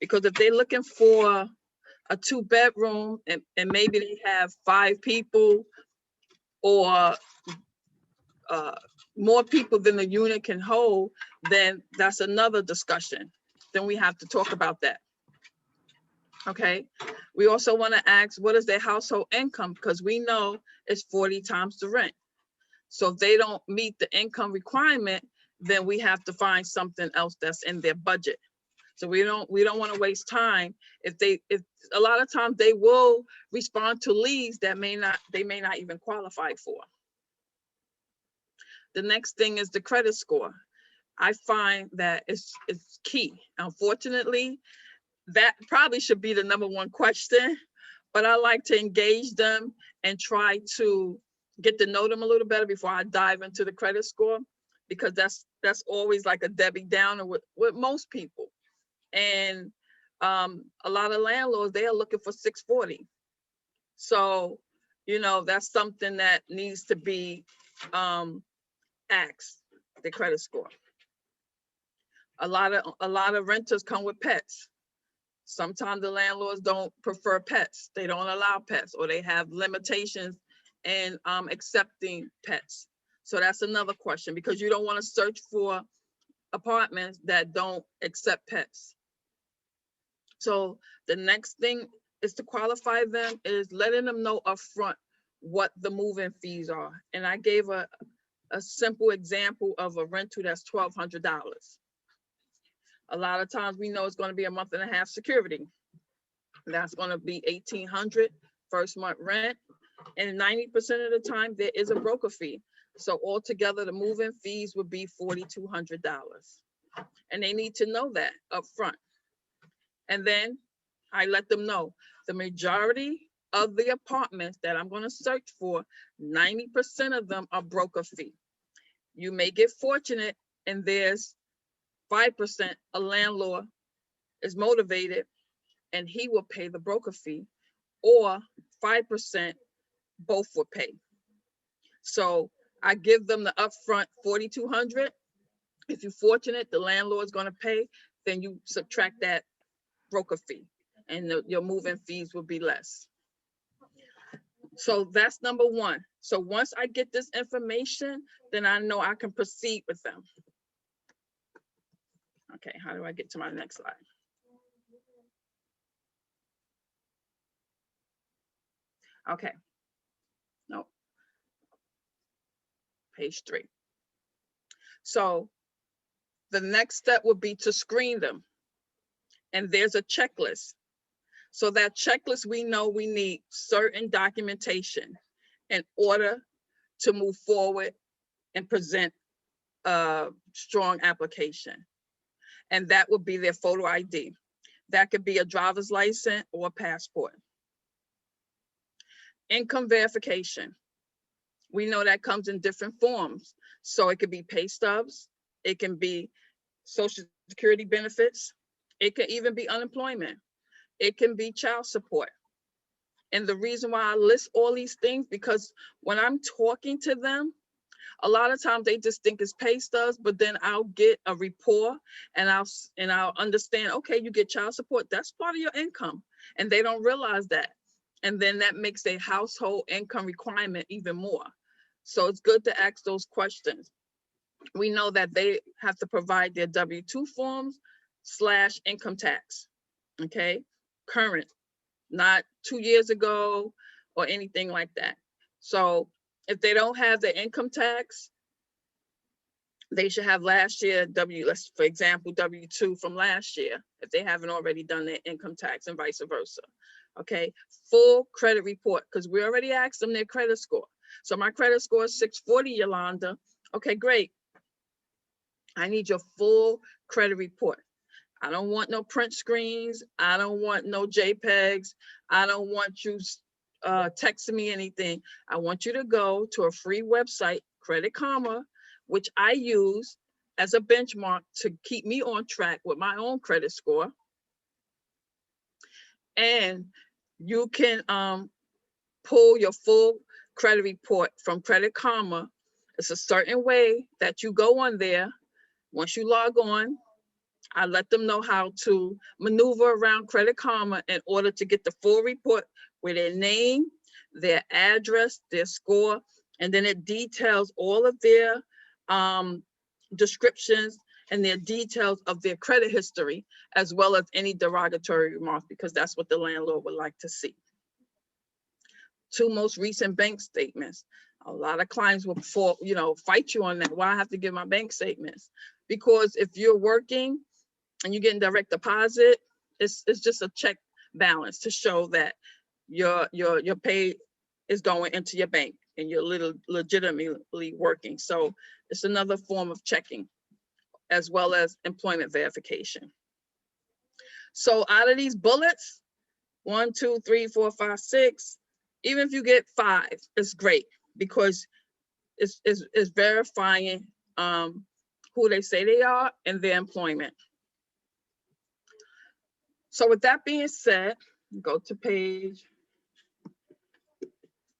Because if they're looking for a 2-bedroom and maybe they have 5 people or more people than the unit can hold, then that's another discussion. Then we have to talk about that. Okay. We also want to ask, what is their household income? Because we know it's 40 times the rent. So if they don't meet the income requirement, then we have to find something else that's in their budget. So we don't want to waste time. If a lot of times they will respond to leads that they may not even qualify for. The next thing is the credit score. I find that it's key. Unfortunately, that probably should be the #1 question, but I like to engage them and try to get to know them a little better before I dive into the credit score, because that's always like a Debbie Downer with most people. And a lot of landlords, they are looking for 640. So, that's something that needs to be asked, the credit score. A lot of renters come with pets. Sometimes the landlords don't prefer pets. They don't allow pets, or they have limitations in accepting pets. So that's another question, because you don't want to search for apartments that don't accept pets. So the next thing is to qualify them is letting them know upfront what the move-in fees are. And I gave a simple example of a rental that's $1,200. A lot of times we know it's going to be a month and a half security. That's going to be $1,800 first month rent. And 90% of the time there is a broker fee. So altogether the move-in fees would be $4,200. And they need to know that up front. And then I let them know the majority of the apartments that I'm going to search for, 90% of them are broker fee. You may get fortunate and there's 5% a landlord is motivated and he will pay the broker fee, or 5% both will pay. So I give them the upfront $4,200. If you're fortunate, the landlord's going to pay, then you subtract that broker fee and your move-in fees will be less. So that's #1. So once I get this information, then I know I can proceed with them. Okay, how do I get to my next slide? Okay, no, page 3. So the next step would be to screen them. And there's a checklist. So that checklist, we know we need certain documentation in order to move forward and present a strong application. And that would be their photo ID. That could be a driver's license or a passport. Income verification. We know that comes in different forms. So it could be pay stubs, it can be Social Security benefits, it could even be unemployment, it can be child support. And the reason why I list all these things, because when I'm talking to them, a lot of times they just think it's pay stubs, but then I'll get a report and I'll understand, okay, you get child support, that's part of your income. And they don't realize that. And then that makes their household income requirement even more. So it's good to ask those questions. We know that they have to provide their W-2 forms / income tax, okay? Current, not 2 years ago or anything like that. So if they don't have the income tax, they should have last year for example, W-2 from last year, if they haven't already done their income tax, and vice versa. Okay, full credit report, because we already asked them their credit score. So my credit score is 640, Yolanda. Okay, great. I need your full credit report. I don't want no print screens. I don't want no JPEGs. I don't want you texting me anything. I want you to go to a free website, Credit Karma, which I use as a benchmark to keep me on track with my own credit score. And you can pull your full credit report from Credit Karma. It's a certain way that you go on there. Once you log on, I let them know how to maneuver around Credit Karma in order to get the full report with their name, their address, their score, and then it details all of their descriptions and their details of their credit history, as well as any derogatory remarks, because that's what the landlord would like to see. 2 most recent bank statements. A lot of clients will fight you on that. Why I have to give my bank statements? Because if you're working and you're getting direct deposit, it's just a check balance to show that your pay is going into your bank and you're legitimately working. So it's another form of checking, as well as employment verification. So out of these bullets, 1, 2, 3, 4, 5, 6, even if you get 5, it's great, because it's verifying who they say they are and their employment. So with that being said, go to page.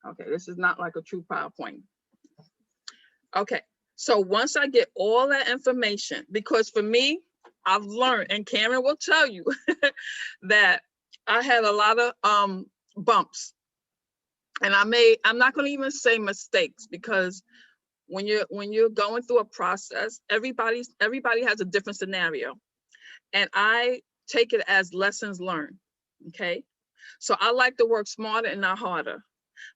Okay, this is not like a true PowerPoint. Okay, so once I get all that information, because for me, I've learned, and Karen will tell you that I had a lot of bumps, and I'm not going to even say mistakes, because when you're going through a process, everybody has a different scenario, and I take it as lessons learned. Okay, so I like to work smarter and not harder.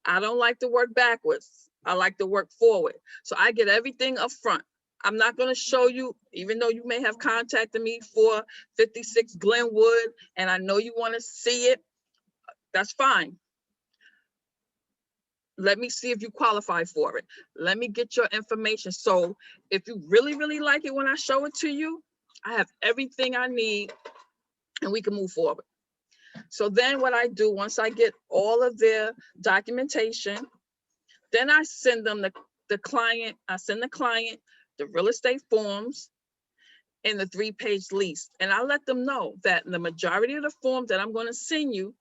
I don't like to work backwards. I like to work forward. So I get everything up front. I'm not going to show you, even though you may have contacted me for 56 Glenwood, and I know you want to see it. That's fine. Let me see if you qualify for it. Let me get your information. So if you really, really like it when I show it to you, I have everything I need and we can move forward. So then what I do, once I get all of their documentation, then I send them the client the real estate forms and the 3-page lease. And I let them know that the majority of the forms that I'm going to send you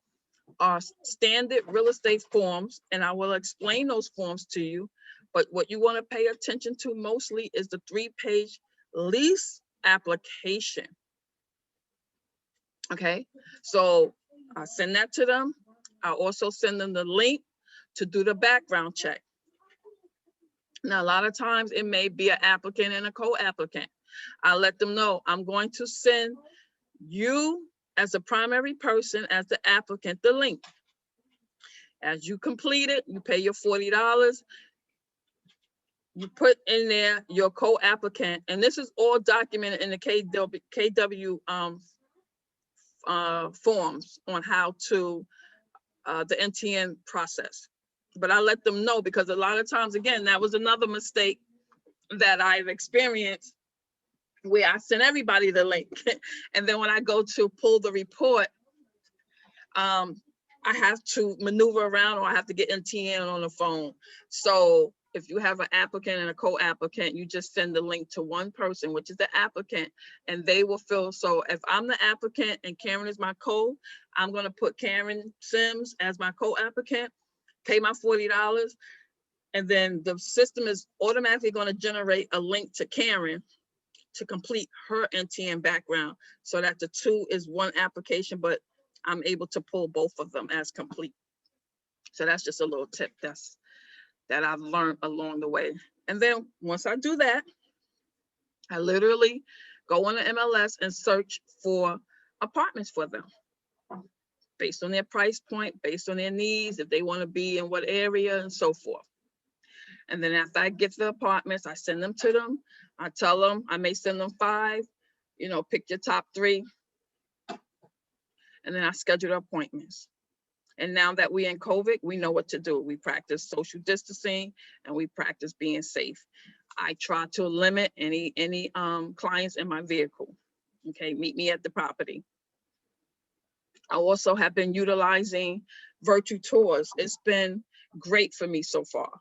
are standard real estate forms, and I will explain those forms to you. But what you want to pay attention to mostly is the 3-page lease application. Okay, so I send that to them. I also send them the link to do the background check. Now, a lot of times it may be an applicant and a co-applicant. I let them know I'm going to send you as a primary person, as the applicant, the link. As you complete it, you pay your $40. You put in there your co-applicant, and this is all documented in the KW forms on how to the NTN process. But I let them know, because a lot of times, again, that was another mistake that I've experienced, where I send everybody the link. And then when I go to pull the report, I have to maneuver around, or I have to get NTN on the phone. So if you have an applicant and a co-applicant, you just send the link to one person, which is the applicant, and they will fill. So if I'm the applicant and Karen is my I'm going to put Karen Sims as my co-applicant, pay my $40, and then the system is automatically going to generate a link to Karen to complete her NTN background, so that the 2 is one application, but I'm able to pull both of them as complete. So that's just a little tip that I've learned along the way. And then once I do that, I literally go on the MLS and search for apartments for them, based on their price point, based on their needs, if they want to be in what area, and so forth. And then after I get the apartments, I send them to them. I tell them, I may send them 5, pick your top 3. And then I schedule the appointments. And now that we're in COVID, we know what to do. We practice social distancing and we practice being safe. I try to limit any clients in my vehicle. Okay, meet me at the property. I also have been utilizing virtual tours. It's been great for me so far.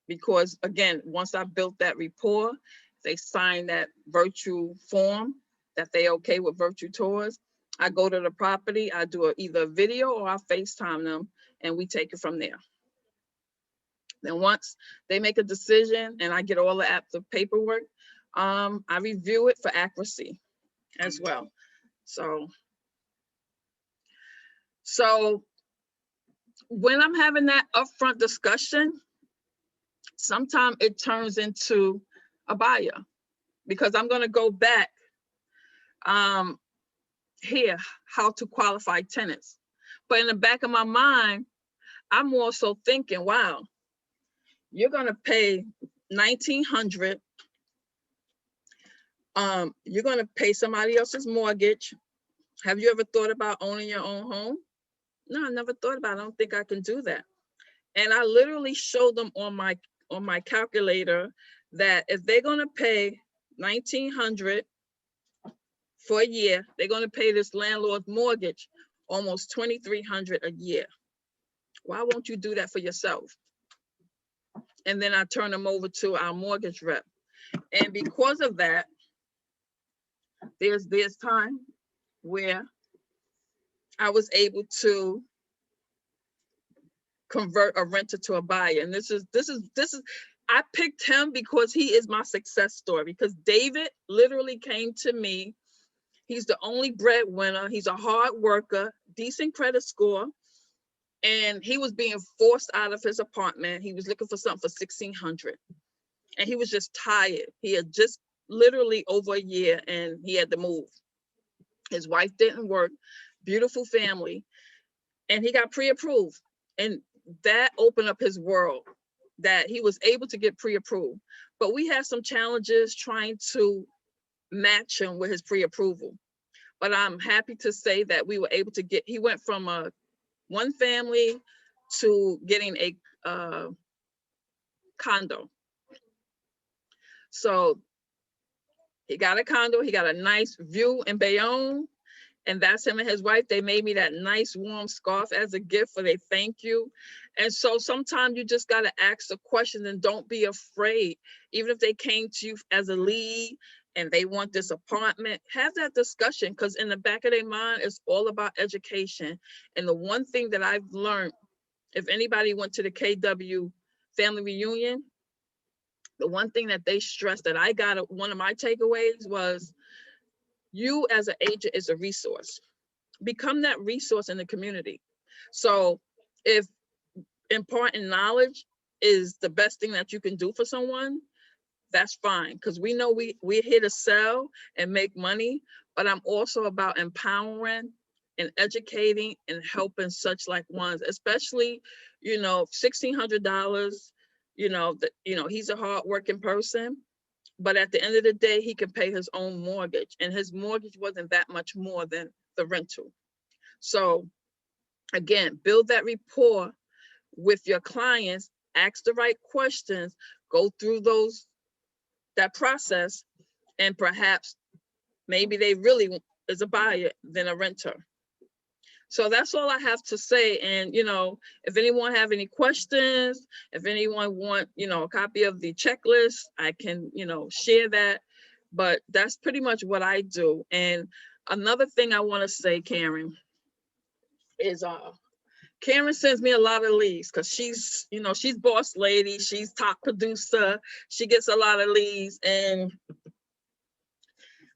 Because again, once I built that rapport, they sign that virtual form that they okay with virtual tours. I go to the property, I do either a video or I FaceTime them, and we take it from there. Then once they make a decision and I get all the paperwork, I review it for accuracy as well. So when I'm having that upfront discussion, sometimes it turns into a buyer, because I'm going to go back here, how to qualify tenants. But in the back of my mind, I'm also thinking, wow, you're going to pay $1,900. You're going to pay somebody else's mortgage. Have you ever thought about owning your own home? No, I never thought about it. I don't think I can do that. And I literally showed them on my calculator that if they're going to pay $1,900 for a year, they're going to pay this landlord's mortgage almost $2,300 a year. Why won't you do that for yourself? And then I turn them over to our mortgage rep. And because of that, there's time where I was able to convert a renter to a buyer. And this is I picked him because he is my success story, because David literally came to me. He's the only breadwinner. He's a hard worker, decent credit score. And he was being forced out of his apartment. He was looking for something for $1,600. And he was just tired. He had just literally over a year and he had to move. His wife didn't work, beautiful family. And he got pre-approved. And that opened up his world, that he was able to get pre-approved. But we had some challenges trying to match him with his pre-approval. But I'm happy to say that we were able to he went from one family to getting a condo. So he got a condo, he got a nice view in Bayonne, and that's him and his wife. They made me that nice warm scarf as a gift for their thank you. And so sometimes you just got to ask the question and don't be afraid. Even if they came to you as a lead and they want this apartment, have that discussion, because in the back of their mind, it's all about education. And the one thing that I've learned, if anybody went to the KW family reunion, the one thing that they stressed that I got, one of my takeaways was, you as an agent is a resource. Become that resource in the community. So if imparting knowledge is the best thing that you can do for someone, that's fine, because we know we're here to sell and make money, but I'm also about empowering and educating and helping such like ones, especially, $1,600, he's a hardworking person, but at the end of the day, he can pay his own mortgage, and his mortgage wasn't that much more than the rental. So again, build that rapport with your clients, ask the right questions, go through that process, and perhaps maybe they really is a buyer than a renter. So that's all I have to say. And, if anyone have any questions, if anyone want, a copy of the checklist, I can, share that. But that's pretty much what I do. And another thing I want to say, Karen, is Karen sends me a lot of leads, because she's boss lady, she's top producer, she gets a lot of leads. And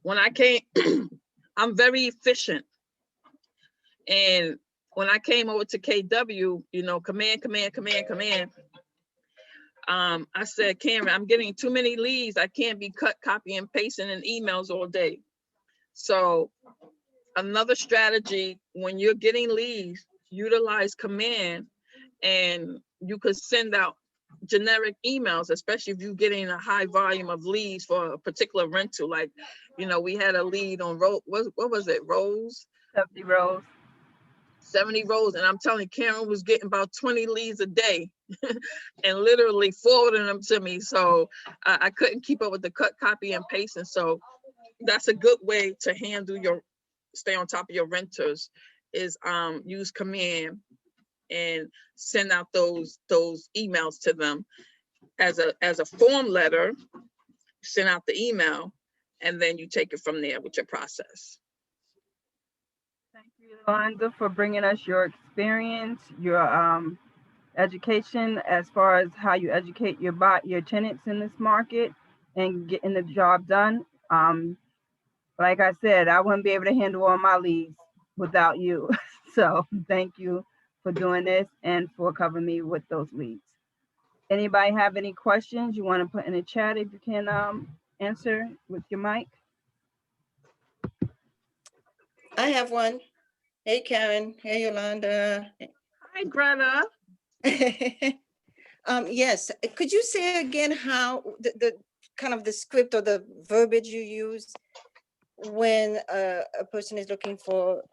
when I came, I'm very efficient. And when I came over to KW, command. I said, Karen, I'm getting too many leads. I can't be copy and pasting in emails all day. So another strategy, when you're getting leads, utilize command, and you could send out generic emails, especially if you're getting a high volume of leads for a particular rental. Like, we had a lead on what was it, Rose? 70 Rose. 70 Rose. And I'm telling you, Karen was getting about 20 leads a day and literally forwarding them to me. So I couldn't keep up with the copy and pasting. So that's a good way to stay on top of your renters, is use command and send out those emails to them as a form letter. Send out the email, and then you take it from there with your process. Thank you, Yolanda, for bringing us your experience, your education as far as how you educate your tenants in this market. and getting the job done. Like I said, I wouldn't be able to handle all my leads without you. So thank you for doing this and for covering me with those leads. Anybody have any questions you want to put in the chat if you can answer with your mic? I have one. Hey, Karen. Hey, Yolanda. Hi, Greta. Yes. Could you say again how the kind of the script or the verbiage you use when a person is looking for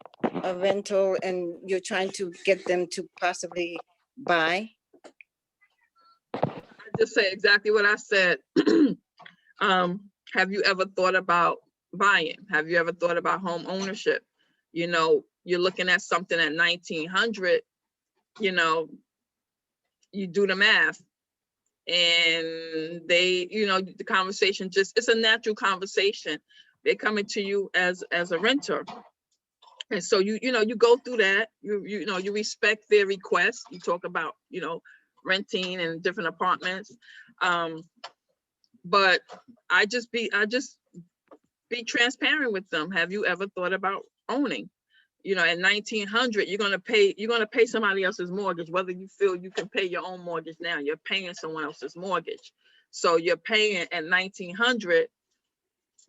a rental and you're trying to get them to possibly buy? I just say exactly what I said. Have you ever thought about buying? Have you ever thought about home ownership? You know, you're looking at something at 1900, you know, you do the math and they, you know, the conversation just, it's a natural conversation. They're coming to you as a renter. And so you know, you go through that, you know, you respect their requests. You talk about, you know, renting and different apartments. But I just be transparent with them. Have you ever thought about owning? You know, at 1900, you're gonna pay somebody else's mortgage, whether you feel you can pay your own mortgage now. You're paying someone else's mortgage. So you're paying at 1900,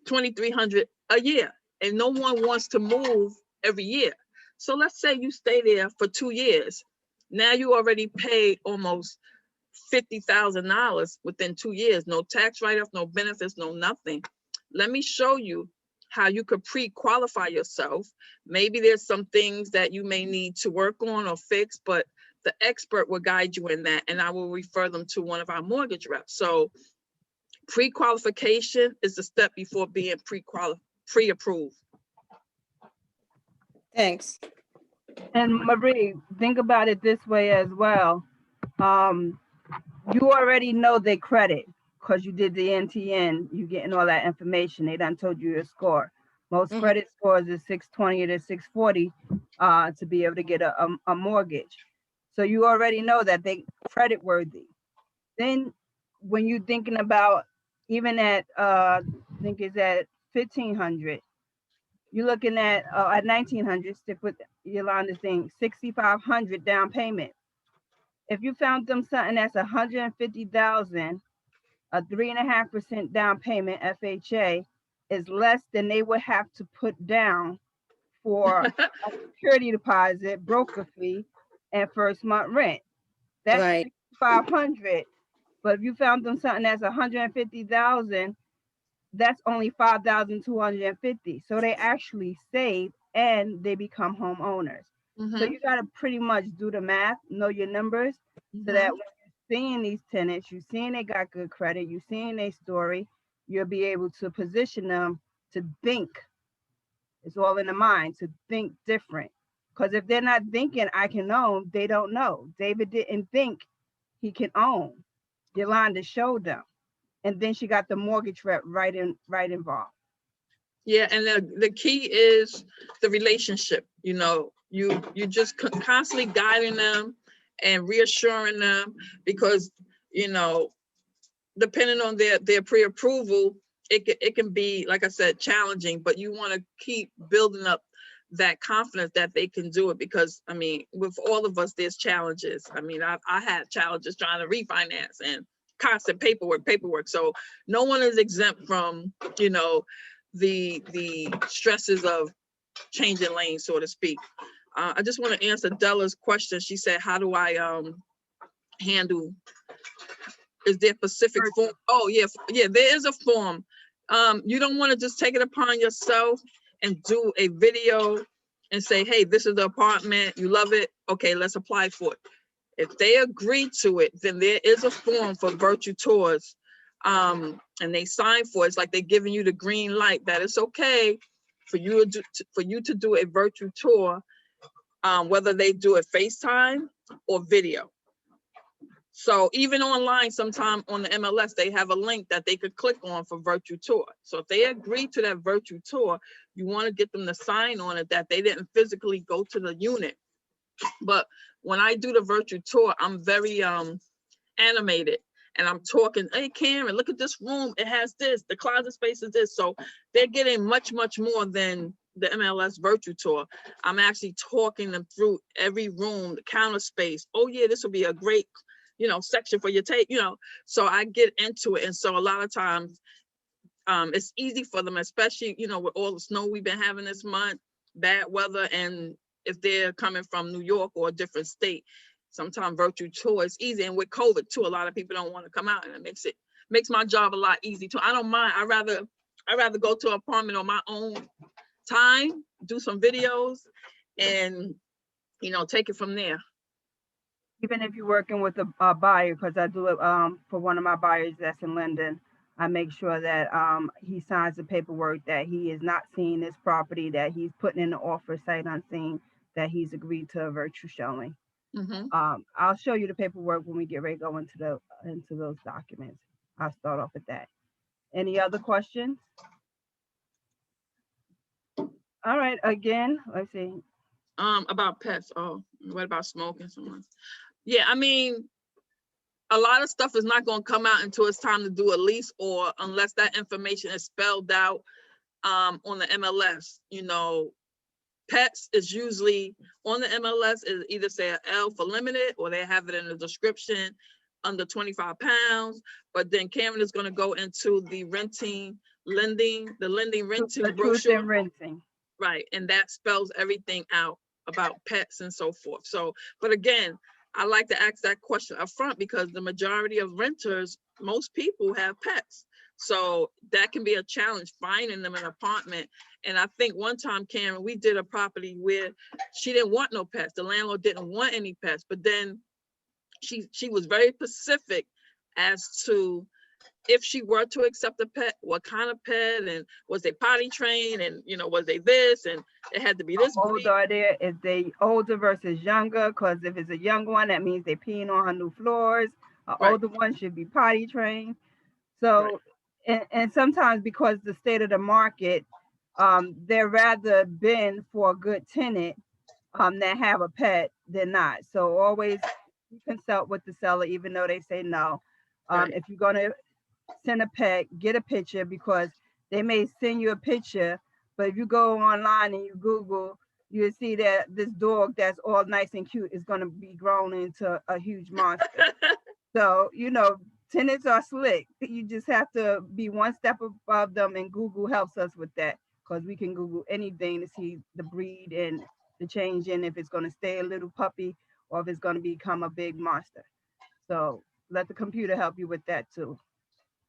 2300 a year. And no one wants to move every year. So let's say you stay there for 2 years. Now you already paid almost $50,000 within 2 years. No tax write-off, no benefits, no nothing. Let me show you how you could pre-qualify yourself. Maybe there's some things that you may need to work on or fix, but the expert will guide you in that, and I will refer them to one of our mortgage reps. So pre-qualification is the step before being pre-approved. Thanks. And Marie, think about it this way as well. You already know their credit because you did the NTN, you getting all that information. They done told you your score. Most credit scores is 620 to 640 to be able to get a mortgage. So you already know that they credit worthy. Then when you're thinking about even at I think it's at 1500, you're looking at 1900, stick with Yolanda's thing, 6,500 down payment. If you found them something that's 150,000, a 3.5% down payment, FHA, is less than they would have to put down for a security deposit, broker fee, and first month rent. That's Right. 6,500. But if you found them something that's 150,000, that's only 5,250. So they actually save and they become homeowners. So you got to pretty much do the math, know your numbers, so that when you're seeing these tenants, you're seeing they got good credit, you're seeing their story, you'll be able to position them to think. It's all in the mind, to think different. Because if they're not thinking, I can own, they don't know. David didn't think he can own. Yolanda showed them. And then she got the mortgage rep right involved. Yeah, and the key is the relationship. You know, you just constantly guiding them and reassuring them, because, you know, depending on their pre-approval, it can be, like I said, challenging, but you want to keep building up that confidence that they can do it, because I mean, with all of us, there's challenges. I mean, I had challenges trying to refinance and constant paperwork. So no one is exempt from, you know, the stresses of changing lanes, so to speak. I just want to answer Della's question. She said, how do I handle, is there a specific form? Oh yeah, there is a form. You don't want to just take it upon yourself and do a video and say, hey, this is the apartment, you love it, okay, let's apply for it. If they agree to it, then there is a form for virtual tours, and they sign for it. It's like they're giving you the green light that it's okay for you to do a virtual tour, whether they do it FaceTime or video. So even online, sometime on the MLS, they have a link that they could click on for virtual tour. So if they agree to that virtual tour, you want to get them to sign on it that they didn't physically go to the unit. But when I do the virtual tour, I'm very animated. and I'm talking, hey, Karen, look at this room. It has this, the closet space is this. So they're getting much, much more than the MLS virtual tour. I'm actually talking them through every room, the counter space. Oh yeah, this would be a great, section for your tape, so I get into it. And so a lot of times it's easy for them, especially, with all the snow we've been having this month, bad weather. And if they're coming from New York or a different state, sometimes virtual tour is easy. And with COVID too, a lot of people don't want to come out, and it makes my job a lot easy too. I don't mind. I rather go to an apartment on my own time, do some videos, and take it from there. Even if you're working with a buyer, because I do it for one of my buyers that's in London, I make sure that he signs the paperwork that he is not seeing this property, that he's putting in the offer sight unseen, that he's agreed to a virtual showing. I'll show you the paperwork when we get ready to go into those documents. I'll start off with that. Any other questions? All right, again, let's see. About pets. Oh, what about smoking? Someone? Yeah, I mean, a lot of stuff is not going to come out until it's time to do a lease, or unless that information is spelled out on the MLS. Pets is usually on the MLS, is either say an L for limited, or they have it in the description under 25 pounds. But then Karen is going to go into the renting renting The truth brochure. in renting. Right, and that spells everything out about pets and so forth. So, but again, I like to ask that question up front, because the majority of renters, most people have pets. So that can be a challenge, finding them an apartment. And I think one time, Karen, we did a property where she didn't want no pets. The landlord didn't want any pets, but then she was very specific as to if she were to accept a pet, what kind of pet, and was they potty trained, and was they this, and it had to be this How breed. old are they? Is they older versus younger? Because if it's a young one, that means they're peeing on her new floors. An Right. older one should be potty trained. So, and sometimes because the state of the market, they're rather been for a good tenant that have a pet than not. So always consult with the seller, even though they say no. If you're gonna send a pet, get a picture, because they may send you a picture, but if you go online and you Google, you'll see that this dog that's all nice and cute is going to be grown into a huge monster. So, tenants are slick. You just have to be one step above them, and Google helps us with that, because we can Google anything to see the breed and the change in, if it's going to stay a little puppy or if it's going to become a big monster. So let the computer help you with that too.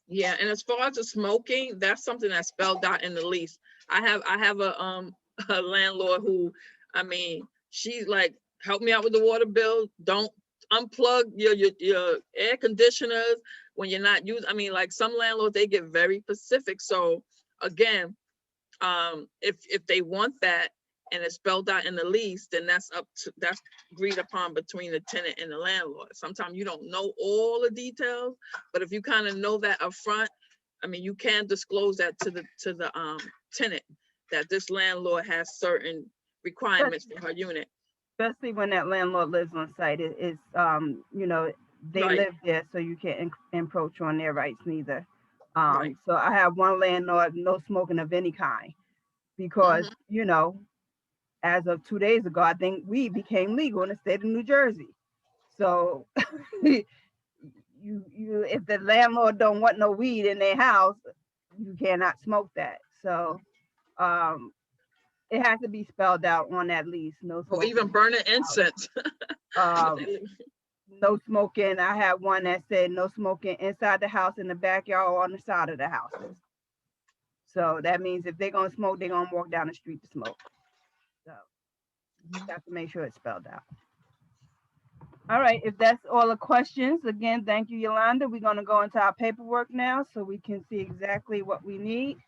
Yeah, and as far as the smoking, that's something that's spelled out in the lease. I have a a landlord who, I mean, she's like, help me out with the water bill. Don't unplug your air conditioners when you're not using. I mean, like some landlords, they get very specific. So again, if they want that and it's spelled out in the lease, then that's agreed upon between the tenant and the landlord. Sometimes you don't know all the details, but if you kind of know that up front, I mean, you can disclose that to the tenant, that this landlord has certain requirements for her unit. Especially when that landlord lives on site. It's they Right. live there, so you can't encroach on their rights neither. Right. So I have one landlord, no smoking of any kind, because as of 2 days ago, I think weed became legal in the state of New Jersey. So you if the landlord don't want no weed in their house, you cannot smoke that. So it has to be spelled out on that lease. No Or smoking. even burning incense. No smoking. I had one that said no smoking inside the house, in the backyard, or on the side of the houses. So that means if they're gonna smoke, they're gonna walk down the street to smoke. So you have to make sure it's spelled out. All right, if that's all the questions, again, thank you, Yolanda. We're gonna go into our paperwork now so we can see exactly what we need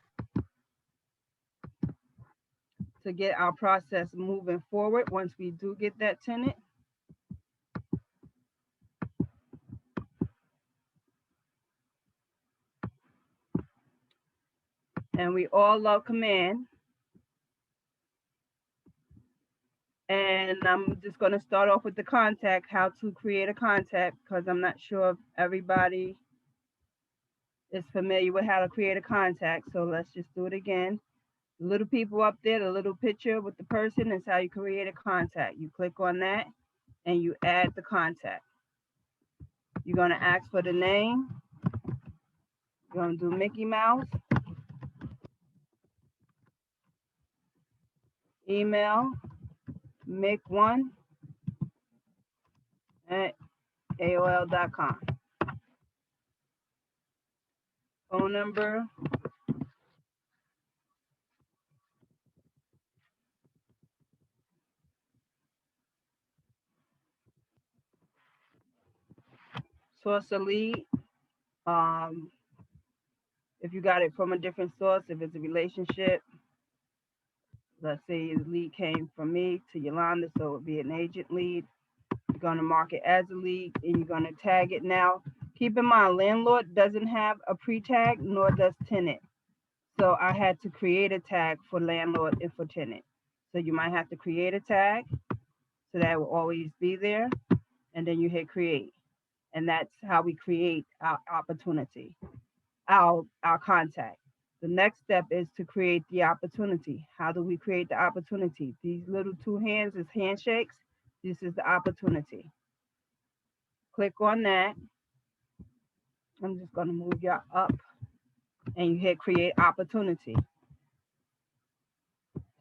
to get our process moving forward once we do get that tenant. And we all love command. And I'm just going to start off with the contact, how to create a contact, because I'm not sure if everybody is familiar with how to create a contact. So let's just do it again. The little people up there, the little picture with the person is how you create a contact. You click on that and you add the contact. You're going to ask for the name. You're going to do Mickey Mouse, email, mick1@aol.com. Phone number, source of lead. Um, if you got it from a different source, if it's a relationship, let's say the lead came from me to Yolanda, so it would be an agent lead. You're going to mark it as a lead and you're going to tag it. Now, keep in mind, landlord doesn't have a pre-tag, nor does tenant. So I had to create a tag for landlord and for tenant. So you might have to create a tag so that will always be there. And then you hit create. And that's how we create our opportunity, our contact. The next step is to create the opportunity. How do we create the opportunity? These little two hands is handshakes. This is the opportunity. Click on that. I'm just going to move y'all up and you hit create opportunity.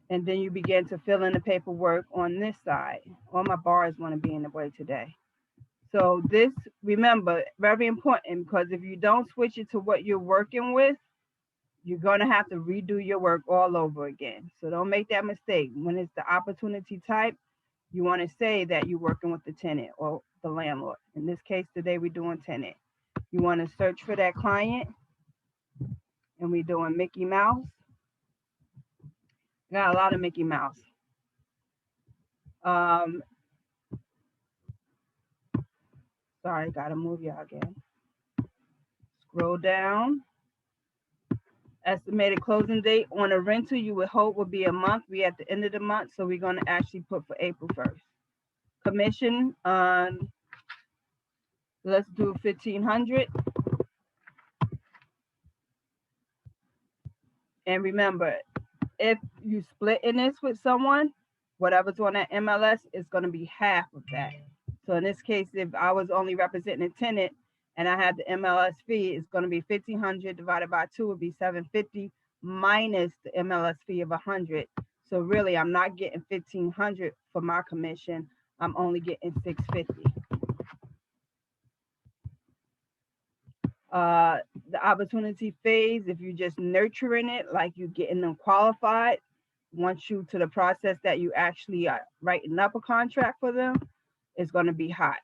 And then you begin to fill in the paperwork on this side. All my bars want to be in the way today. So this, remember, very important, because if you don't switch it to what you're working with, you're going to have to redo your work all over again. So don't make that mistake. When it's the opportunity type, you want to say that you're working with the tenant or the landlord. In this case today, we're doing tenant. You want to search for that client, and we're doing Mickey Mouse. Got a lot of Mickey Mouse. Sorry, got to move y'all again. Scroll down. Estimated closing date on a rental you would hope would be a month. We at the end of the month, so we're going to actually put for April 1st. Commission on, let's do 1,500. And remember, if you split in this with someone, whatever's on that MLS is going to be half of that. So in this case, if I was only representing a tenant and I had the MLS fee, it's going to be 1,500 divided by 2 would be 750 minus the MLS fee of 100. So really, I'm not getting 1,500 for my commission. I'm only getting 650. The opportunity phase, if you're just nurturing it, like you're getting them qualified, once you to the process that you actually are writing up a contract for them, it's going to be hot.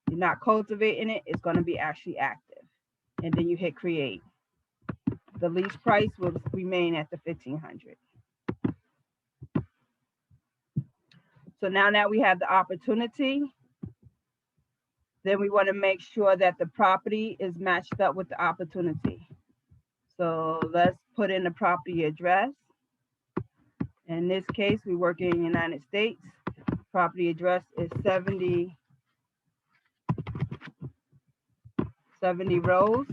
You're not cultivating it, it's going to be actually active. And then you hit create. The lease price will remain at the 1,500. So now that we have the opportunity, then we want to make sure that the property is matched up with the opportunity. So let's put in the property address. In this case, we work in the United States. Property address is 70 Rose.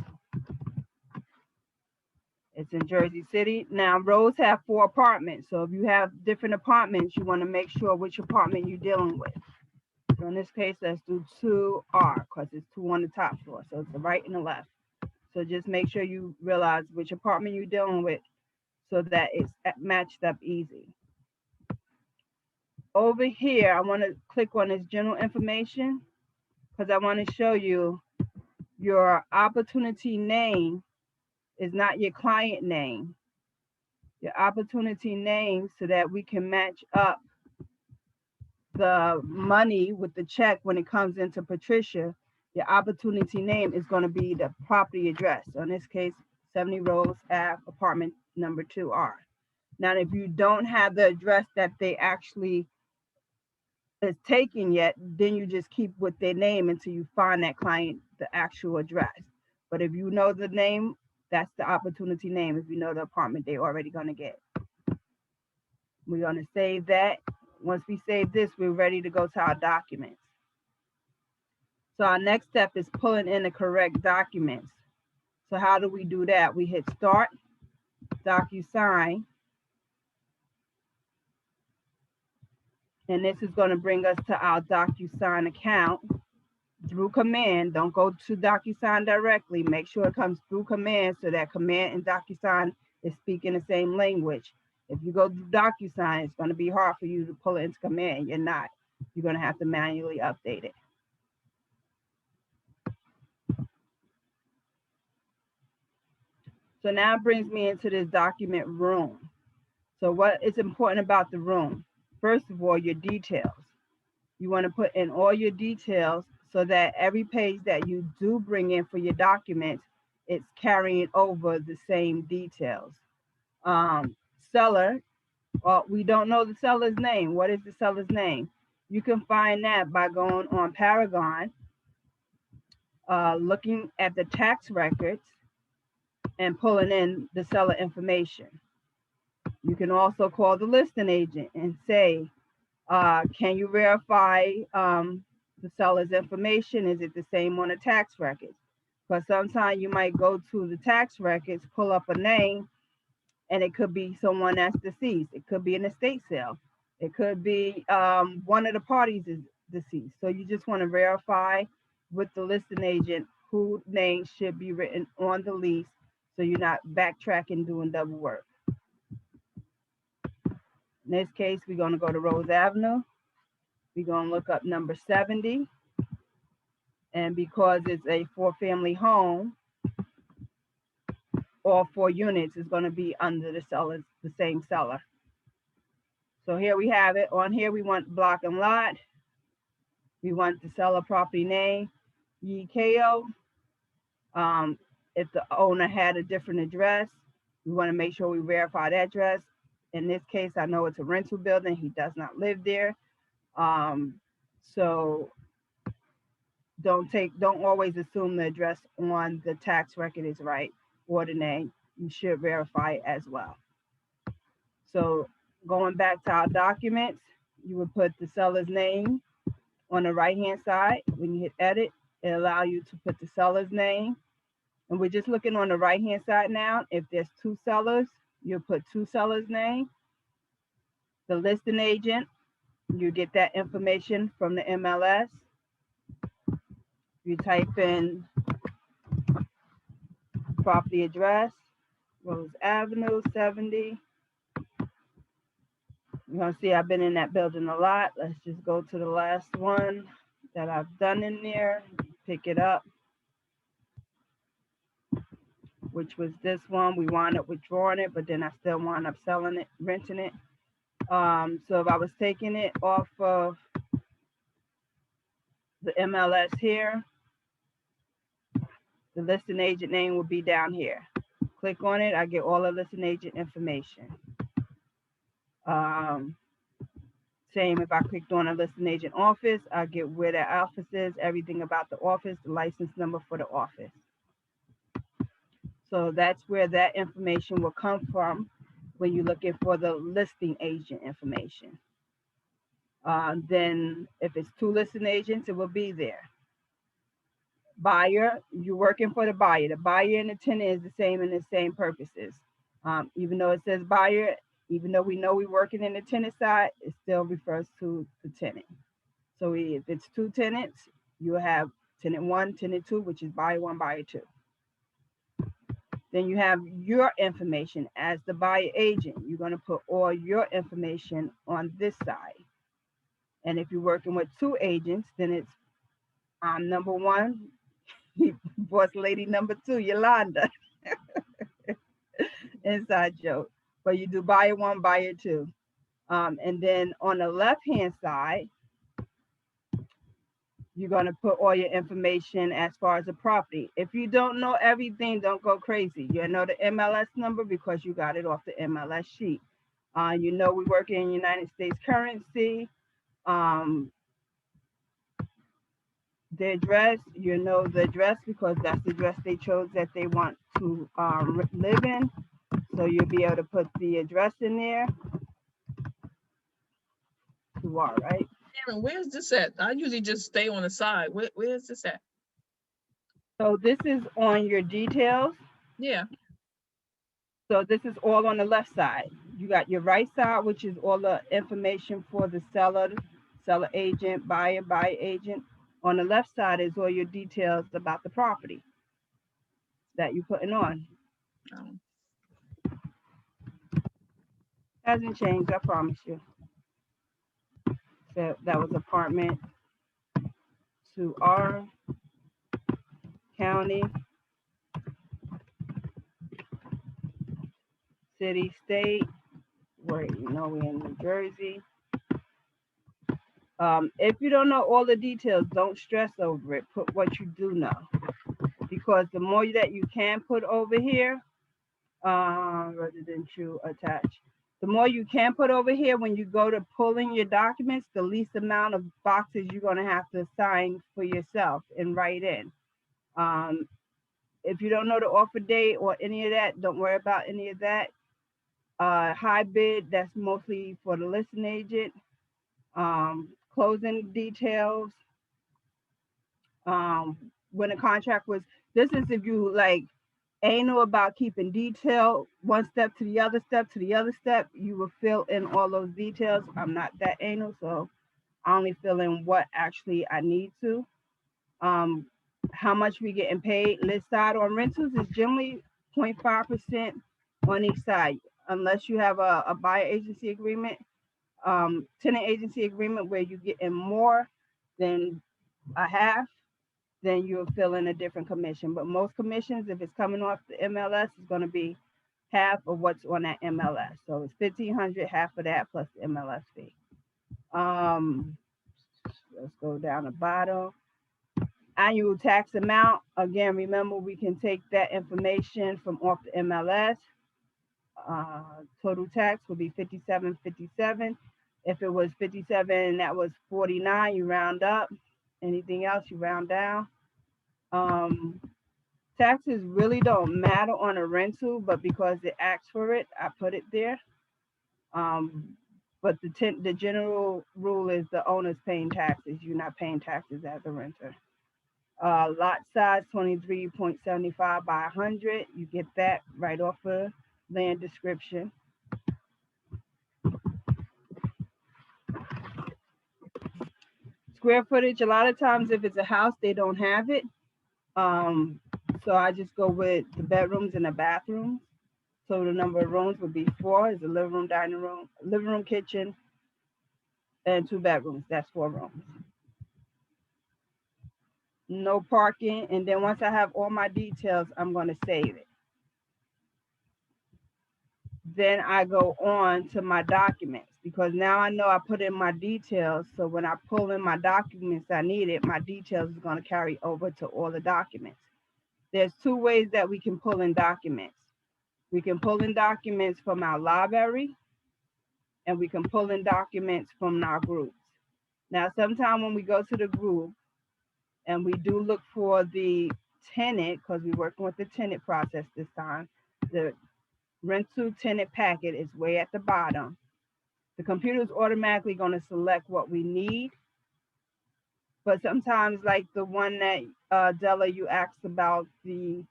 It's in Jersey City. Now, Rose have 4 apartments. So if you have different apartments, you want to make sure which apartment you're dealing with. So in this case, let's do 2R because it's 2 on the top floor. So it's the right and the left. So just make sure you realize which apartment you're dealing with so that it's matched up easy. Over here, I want to click on this general information because I want to show you your opportunity name is not your client name. Your opportunity name so that we can match up the money with the check when it comes into Patricia. Your opportunity name is going to be the property address. So in this case, 70 Rose Ave, apartment number 2R. Now, if you don't have the address that they actually is taken yet, then you just keep with their name until you find that client the actual address. But if you know the name, that's the opportunity name. If you know the apartment they're already going to get. We're going to save that. Once we save this, we're ready to go to our documents. So our next step is pulling in the correct documents. So how do we do that? We hit start, DocuSign, and this is going to bring us to our DocuSign account through command. Don't go to DocuSign directly. Make sure it comes through command so that command and DocuSign is speaking the same language. If you go through DocuSign, it's going to be hard for you to pull it into command. You're not. You're going to have to manually update it. So now it brings me into this document room. So what is important about the room? First of all, your details. You want to put in all your details so that every page that you do bring in for your documents, it's carrying over the same details. Seller, well, we don't know the seller's name. What is the seller's name? You can find that by going on Paragon, looking at the tax records and pulling in the seller information. You can also call the listing agent and say, can you verify the seller's information? Is it the same on the tax records? Because sometimes you might go to the tax records, pull up a name, and it could be someone that's deceased. It could be an estate sale. It could be one of the parties is deceased. So you just want to verify with the listing agent whose name should be written on the lease so you're not backtracking, doing double work. In this case, we're going to go to Rose Avenue. We're going to look up number 70. And because it's a 4-family home, all 4 units is going to be under the same seller. So here we have it. On here, we want block and lot. We want the seller property name, YKO. If the owner had a different address, we want to make sure we verify that address. In this case, I know it's a rental building. He does not live there. So don't always assume the address on the tax record is right or the name. You should verify it as well. So going back to our documents, you would put the seller's name on the right-hand side. When you hit edit, it allows you to put the seller's name. And we're just looking on the right-hand side now. If there's 2 sellers, you'll put 2 sellers' name. The listing agent, you get that information from the MLS. You type in property address, Rose Avenue, 70. You're gonna see I've been in that building a lot. Let's just go to the last one that I've done in there, pick it up, which was this one. We wound up withdrawing it, but then I still wound up selling it, renting it. So if I was taking it off of the MLS here, the listing agent name will be down here. Click on it, I get all the listing agent information. Same if I clicked on a listing agent office, I get where the office is, everything about the office, the license number for the office. So that's where that information will come from when you're looking for the listing agent information. Then if it's 2 listing agents, it will be there. Buyer, you're working for the buyer. The buyer and the tenant is the same and the same purposes. Even though it says buyer, even though we know we're working in the tenant side, it still refers to the tenant. So if it's 2 tenants, you'll have tenant 1, tenant 2, which is buyer 1, buyer 2. Then you have your information as the buyer agent. You're going to put all your information on this side. And if you're working with 2 agents, then it's number 1, boss lady number 2, Yolanda. Inside joke. But you do buyer 1, buyer 2. And then on the left-hand side, you're going to put all your information as far as the property. If you don't know everything, don't go crazy. You know the MLS number because you got it off the MLS sheet. You know we work in United States currency. The address, you know the address because that's the address they chose that they want to live in. So you'll be able to put the address in there. You are, right? Karen, where's this at? I usually just stay on the side. Where's this at? So this is on your details. Yeah, So this is all on the left side. You got your right side, which is all the information for the seller, seller agent, buyer, buyer agent. On the left side is all your details about the property that you're putting on. um, Hasn't changed, I promise you. So that was apartment to R, county, city, state, where you know we're in New Jersey. If you don't know all the details, don't stress over it. Put what you do know, because the more that you can put over here, rather than you attach, the more you can put over here when you go to pull in your documents, the least amount of boxes you're going to have to sign for yourself and write in. If you don't know the offer date or any of that, don't worry about any of that. High bid, that's mostly for the listing agent. Closing details. When a contract was, this is if you like anal about keeping detail, one step to the other step to the other step, you will fill in all those details. I'm not that anal, so I only fill in what actually I need to. Um, how much we getting paid. List side on rentals is generally 0.5% on each side, unless you have a buyer agency agreement, tenant agency agreement where you getting more than a half, then you'll fill in a different commission. But most commissions, if it's coming off the MLS, is going to be half of what's on that MLS. So it's 1,500, half of that plus the MLS fee. Let's go down the bottom. Annual tax amount. Again, remember we can take that information from off the MLS. Total tax will be 57.57. If it was 57 and that was 49, you round up. Anything else, you round down. Taxes really don't matter on a rental, but because it asks for it, I put it there. But the general rule is the owner's paying taxes. You're not paying taxes as a renter. Lot size 23.75 by 100. You get that right off of land description. Square footage. A lot of times, if it's a house, they don't have it. So I just go with the bedrooms and the bathrooms. So the number of rooms would be 4. Is a living room, dining room, kitchen, and 2 bedrooms. That's 4 rooms. No parking. And then once I have all my details, I'm going to save it. Then I go on to my documents, because now I know I put in my details. So when I pull in my documents I needed, my details is going to carry over to all the documents. There's 2 ways that we can pull in documents. We can pull in documents from our library, and we can pull in documents from our groups. Now, sometimes when we go to the group and we do look for the tenant, because we're working with the tenant process this time, the rental tenant packet is way at the bottom. The computer is automatically going to select what we need. But sometimes, like the one that Della, you asked about the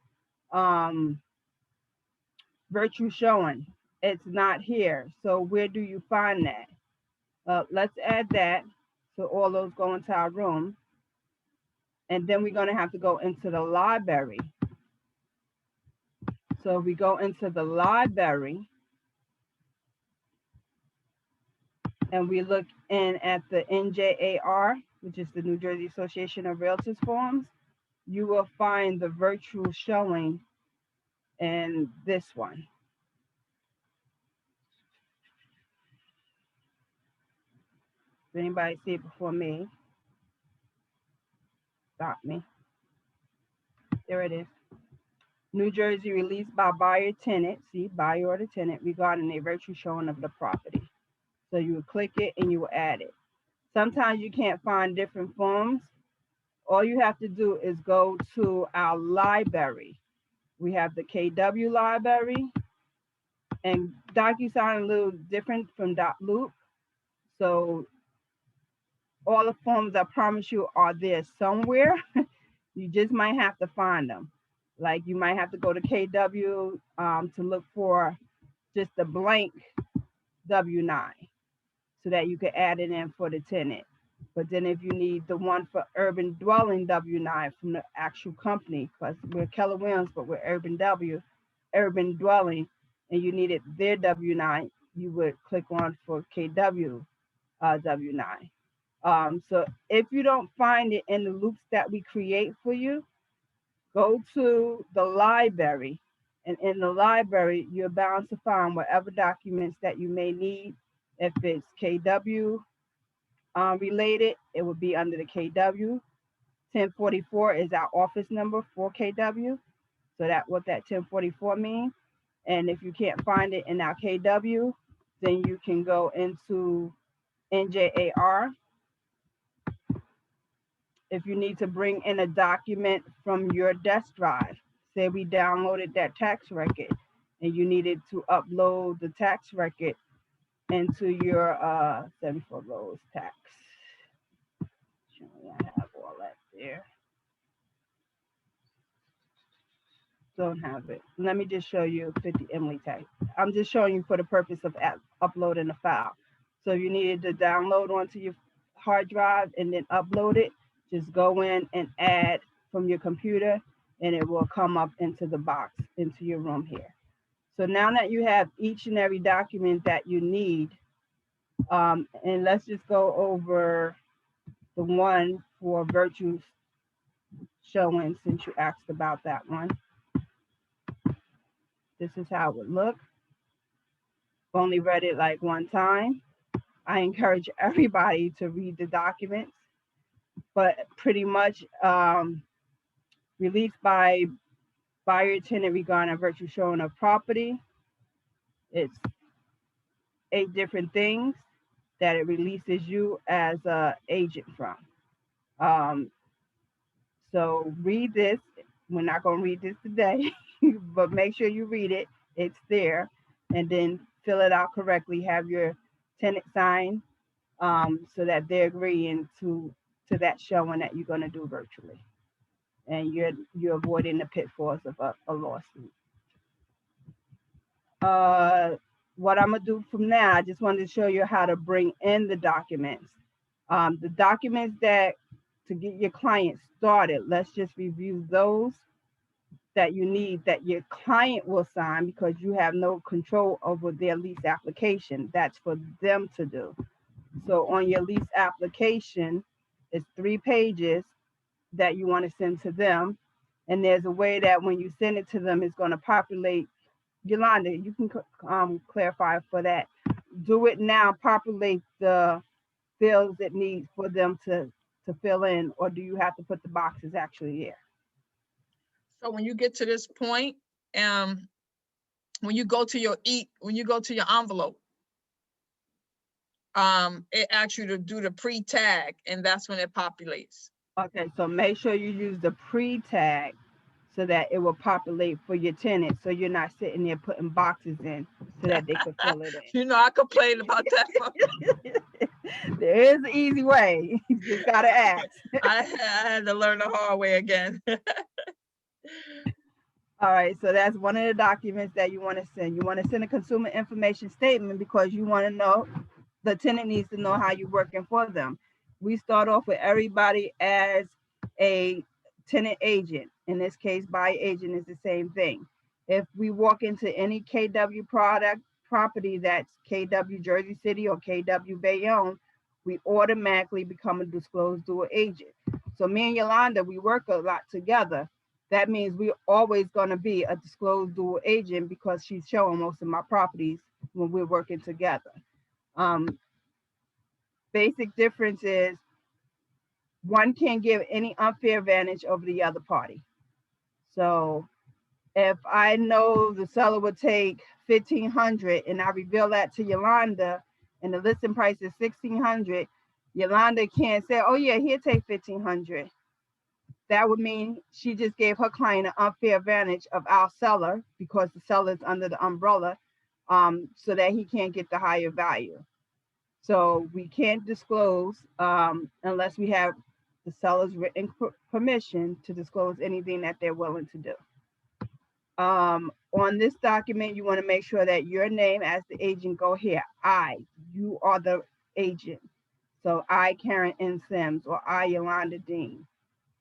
virtual showing, it's not here. So where do you find that? Let's add that. So all those go into our room. And then we're going to have to go into the library. So we go into the library and we look in at the NJAR, which is the New Jersey Association of Realtors forms. You will find the virtual showing in this one. If anybody see it before me, stop me. There it is. New Jersey released by buyer tenant, see, buyer or the tenant, regarding a virtual showing of the property. So you will click it and you will add it. Sometimes you can't find different forms. All you have to do is go to our library. We have the KW library, and DocuSign a little different from .loop. So all the forms, I promise you, are there somewhere. You just might have to find them. Like you might have to go to KW to look for just a blank W-9 so that you can add it in for the tenant. But then if you need the one for urban dwelling W-9 from the actual company, because we're Keller Williams, but we're urban dwelling, and you needed their W-9, you would click on for KW W-9. So if you don't find it in the loops that we create for you, go to the library. And in the library, you're bound to find whatever documents that you may need. If it's KW related, it would be under the KW. 1044 is our office number for KW. So that's what that 1044 means. And if you can't find it in our KW, then you can go into NJAR. If you need to bring in a document from your desk drive, say we downloaded that tax record and you needed to upload the tax record into your 74 Rose tax. I have all that there. Don't have it. Let me just show you 50 Emily tax. I'm just showing you for the purpose of uploading the file. So if you needed to download onto your hard drive and then upload it, just go in and add from your computer and it will come up into the box, into your room here. So now that you have each and every document that you need, and let's just go over the one for virtual showing since you asked about that one. This is how it would look. Only read it like one time. I encourage everybody to read the documents, but pretty much released by buyer tenant regarding a virtual showing of property. It's 8 different things that it releases you as an agent from. So read this. We're not going to read this today, but make sure you read it. It's there. And then fill it out correctly. Have your tenant sign so that they're agreeing to that showing that you're going to do virtually. And you're avoiding the pitfalls of a lawsuit. What I'm going to do from now, I just wanted to show you how to bring in the documents. The documents that to get your client started, let's just review those that you need that your client will sign because you have no control over their lease application. That's for them to do. So on your lease application, it's 3 pages that you want to send to them. And there's a way that when you send it to them, it's going to populate. Yolanda, you can clarify for that. Do it now, populate the fields it needs for them to fill in, or do you have to put the boxes actually there? So when you get to this point, when you go to your envelope, it asks you to do the pre-tag, and that's when it populates. Okay, so make sure you use the pre-tag so that it will populate for your tenant, so you're not sitting there putting boxes in so that they can fill it in. You know, I complained about that. There is an easy way. You just gotta ask. I had to learn the hard way again. All right, so that's one of the documents that you want to send. You want to send a consumer information statement because you want to know, the tenant needs to know how you're working for them. We start off with everybody as a tenant agent. In this case, buyer agent is the same thing. If we walk into any KW property that's KW Jersey City or KW Bayonne, we automatically become a disclosed dual agent. So me and Yolanda, we work a lot together. That means we're always going to be a disclosed dual agent because she's showing most of my properties when we're working together. Basic difference is one can't give any unfair advantage over the other party. So if I know the seller would take $1,500 and I reveal that to Yolanda and the listing price is $1,600, Yolanda can't say, oh yeah, he'll take $1,500. That would mean she just gave her client an unfair advantage of our seller because the seller is under the umbrella, so that he can't get the higher value. So we can't disclose unless we have the seller's written permission to disclose anything that they're willing to do. On this document, you want to make sure that your name as the agent go here. You are the agent. So I, Karen N. Sims, or I, Yolanda Dean.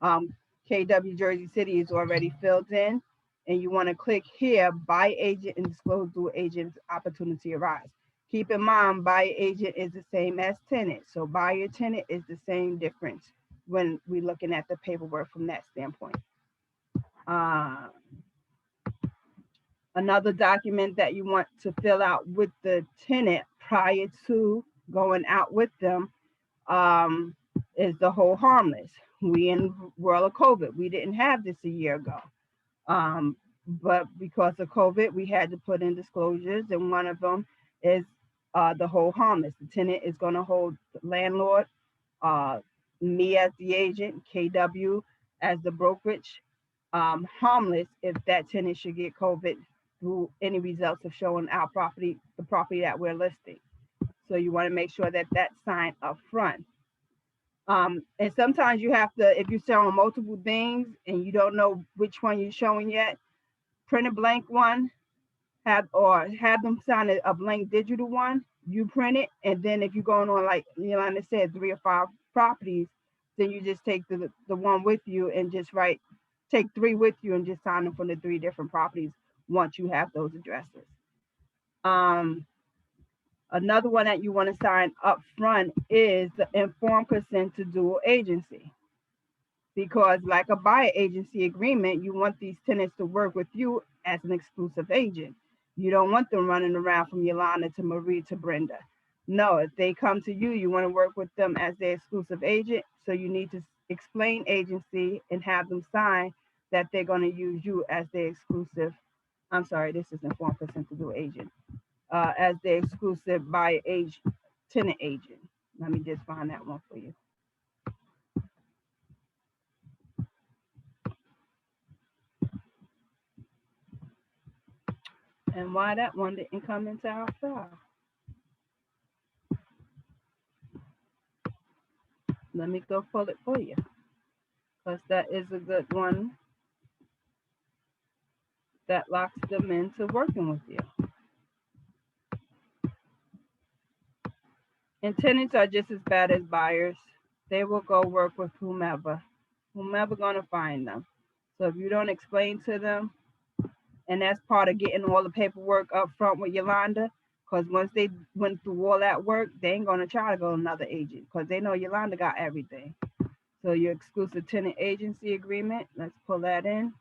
KW Jersey City is already filled in, and you want to click here, by agent and disclose dual agent opportunity arise. Keep in mind, buyer agent is the same as tenant. So buyer tenant is the same difference when we're looking at the paperwork from that standpoint. Another document that you want to fill out with the tenant prior to going out with them is the whole harmless. We in world of COVID, we didn't have this a year ago. But because of COVID, we had to put in disclosures, and one of them is the whole harmless. The tenant is going to hold the landlord, me as the agent, KW as the brokerage, harmless if that tenant should get COVID through any results of showing our property, the property that we're listing. So you want to make sure that that's signed up front. And sometimes you have to, if you're showing multiple things and you don't know which one you're showing yet, print a blank one, have them sign a blank digital one, you print it, and then if you're going on, like Yolanda said, 3 or 5 properties, then you just take the one with you and just take 3 with you and just sign them for the 3 different properties once you have those addresses. Another one that you want to sign up front is the informed consent to dual agency. Because like a buyer agency agreement, you want these tenants to work with you as an exclusive agent. You don't want them running around from Yolanda to Marie to Brenda. No, if they come to you, you want to work with them as their exclusive agent. So you need to explain agency and have them sign that they're going to use you as their exclusive. I'm sorry, this is informed consent to dual agent. As the exclusive buyer agent, tenant agent. Let me just find that one for you. And why that one didn't come into our file. Let me go pull it for you, because that is a good one that locks them into working with you. And tenants are just as bad as buyers. They will go work with whomever gonna find them. So if you don't explain to them, and that's part of getting all the paperwork up front with Yolanda, because once they went through all that work, they ain't gonna try to go to another agent because they know Yolanda got everything. So your exclusive tenant agency agreement, let's pull that in.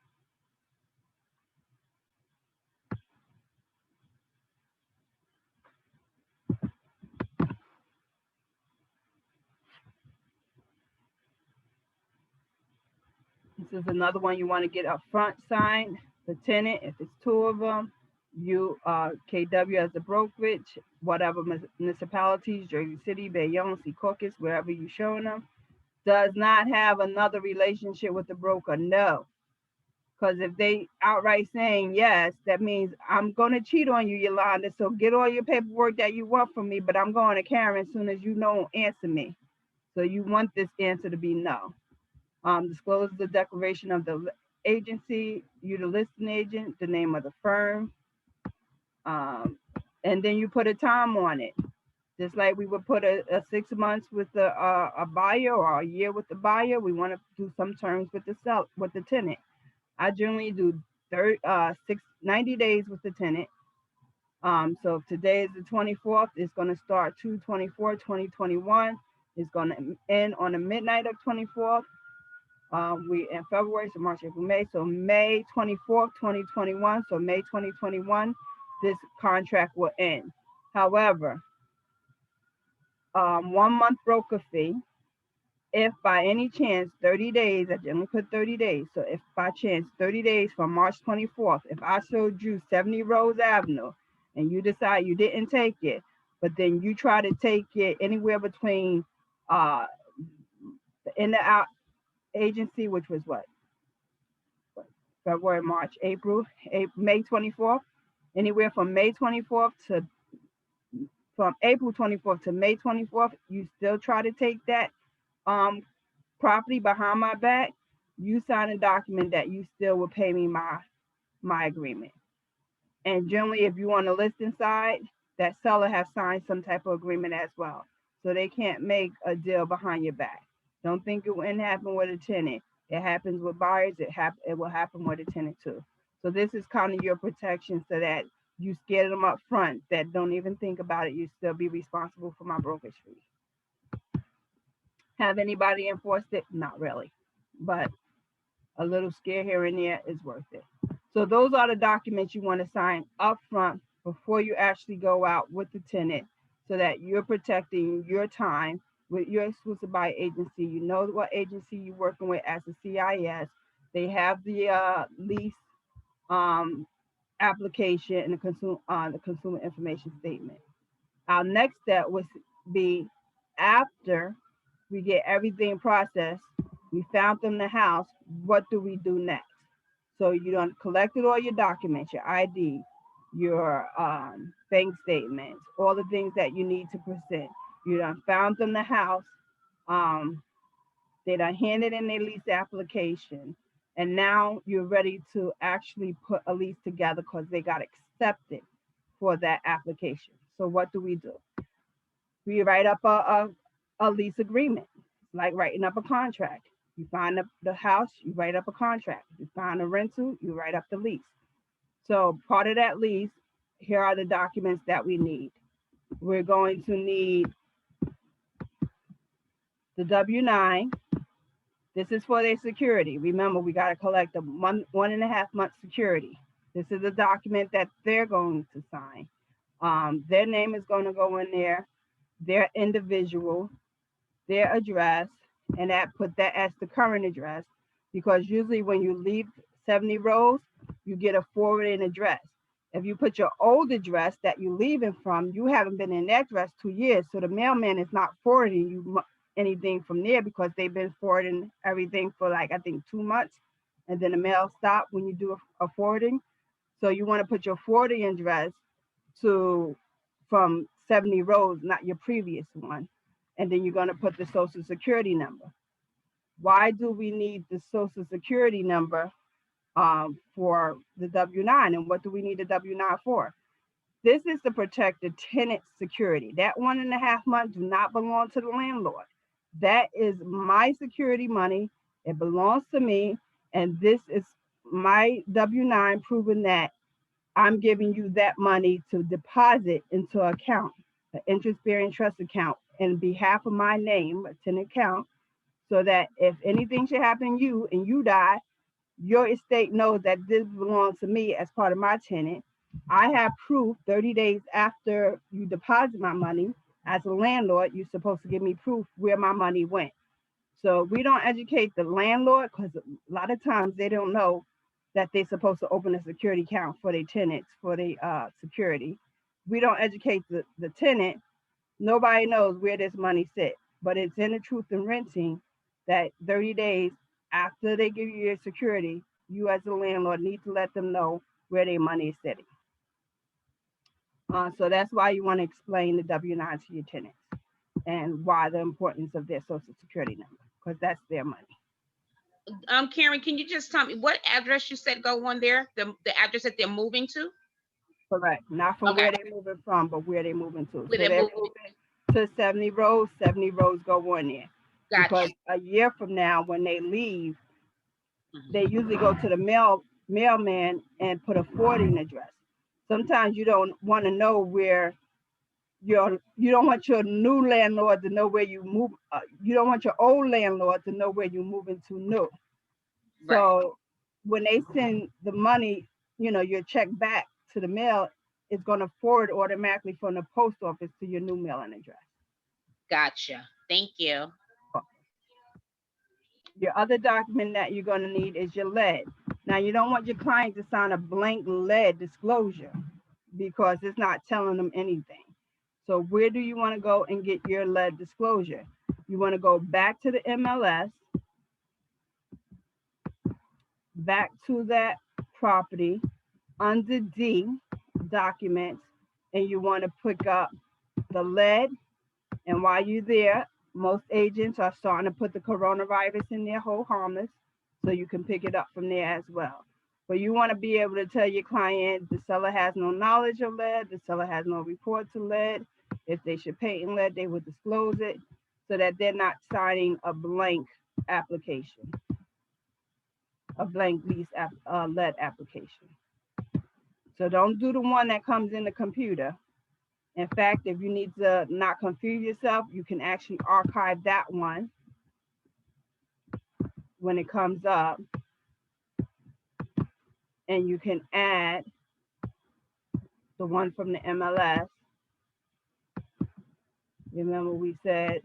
This is another one you want to get up front signed. The tenant, if it's 2 of them, you KW as the brokerage, whatever municipalities, Jersey City, Bayonne, Secaucus, wherever you're showing them, does not have another relationship with the broker. No. Because if they outright saying yes, that means I'm going to cheat on you, Yolanda. So get all your paperwork that you want from me, but I'm going to Karen as soon as you don't answer me. So you want this answer to be no. Disclose the declaration of the agency, you the listing agent, the name of the firm, and then you put a time on it. Just like we would put a 6 months with a buyer or a year with the buyer, we want to do some terms with the tenant. I generally do 90 days with the tenant. So if today is the 24th, it's going to start 2/24/2021. It's going to end on the midnight of 24th. We in February, so March, April, May. So May 24th, 2021. So May 2021, this contract will end. However, 1 month broker fee. If by any chance 30 days, I generally put 30 days. So if by chance 30 days from March 24th, if I showed you 70 Rose Avenue and you decide you didn't take it, but then you try to take it anywhere between the in the out agency, which was what? February, March, April, May 24th, anywhere from May 24th to from April 24th to May 24th, you still try to take that property behind my back, you sign a document that you still will pay me my agreement. And generally, if you want to list inside, that seller has signed some type of agreement as well. So they can't make a deal behind your back. Don't think it wouldn't happen with a tenant. It happens with buyers. It will happen with a tenant too. So this is kind of your protection so that you scared them up front that don't even think about it. You still be responsible for my brokerage fee. Have anybody enforced it? Not really, but a little scare here and there is worth it. So those are the documents you want to sign up front before you actually go out with the tenant so that you're protecting your time with your exclusive buyer agency. You know what agency you're working with as a CIS. They have the lease application and the consumer information statement. Our next step would be after we get everything processed, we found them the house, what do we do next? So you done collected all your documents, your ID, your bank statements, all the things that you need to present. You done found them the house. They done handed in their lease application. And now you're ready to actually put a lease together because they got accepted for that application. So what do? We write up a lease agreement, like writing up a contract. You find the house, you write up a contract. You find a rental, you write up the lease. So part of that lease, here are the documents that we need. We're going to need the W-9. This is for their security. Remember, we got to collect a 1.5 month security. This is a document that they're going to sign. Their name is going to go in there, their individual, their address, and put that as the current address, because usually when you leave 70 Rose, you get a forwarding address. If you put your old address that you're leaving from, you haven't been in that address 2 years, so the mailman is not forwarding you anything from there because they've been forwarding everything for like, I think 2 months, and then the mail stopped when you do a forwarding. So you want to put your forwarding address from 70 Rose, not your previous one. And then you're going to put the social security number. Why do we need the social security number for the W-9? And what do we need the W-9 for? This is to protect the tenant security. That 1.5 months do not belong to the landlord. That is my security money. It belongs to me. And this is my W-9 proving that I'm giving you that money to deposit into an account, an interest-bearing trust account, in behalf of my name, a tenant account, so that if anything should happen to you and you die, your estate knows that this belongs to me as part of my tenant. I have proof 30 days after you deposit my money. As a landlord, you're supposed to give me proof where my money went. So we don't educate the landlord because a lot of times they don't know that they're supposed to open a security account for their tenants, for their security. We don't educate the tenant. Nobody knows where this money sits, but it's in the truth in renting that 30 days after they give you your security, you as a landlord need to let them know where their money is sitting. So that's why you want to explain the W-9 to your tenants and why the importance of their social security number, because that's their money. Karen, can you just tell me what address you said go on there? The address that they're moving to? Correct. Not from Okay. where they're moving from, but where they're moving to. Where So they're they're moving. moving to 70 Rose. 70 Rose go on there. Gotcha. Because a year from now, when they leave, Mhm. they usually go to the mailman and put a forwarding address. Sometimes you don't want to know where you don't want your new landlord to know where you move. You don't want your old landlord to know where you move into new. Right. So when they send the money, your check back to the mail, it's going to forward automatically from the post office to your new mailing address. Gotcha. Thank you. Your other document that you're going to need is your lead. Now, you don't want your client to sign a blank lead disclosure because it's not telling them anything. So where do you want to go and get your lead disclosure? You want to go back to the MLS, back to that property, under D, documents, and you want to pick up the lead. And while you're there, most agents are starting to put the coronavirus in their whole harmless, so you can pick it up from there as well. But you want to be able to tell your client the seller has no knowledge of lead, the seller has no report to lead. If they should pay in lead, they would disclose it so that they're not signing a blank application, a blank lease lead application. So don't do the one that comes in the computer. In fact, if you need to not confuse yourself, you can actually archive that one when it comes up, and you can add the one from the MLS. Remember we said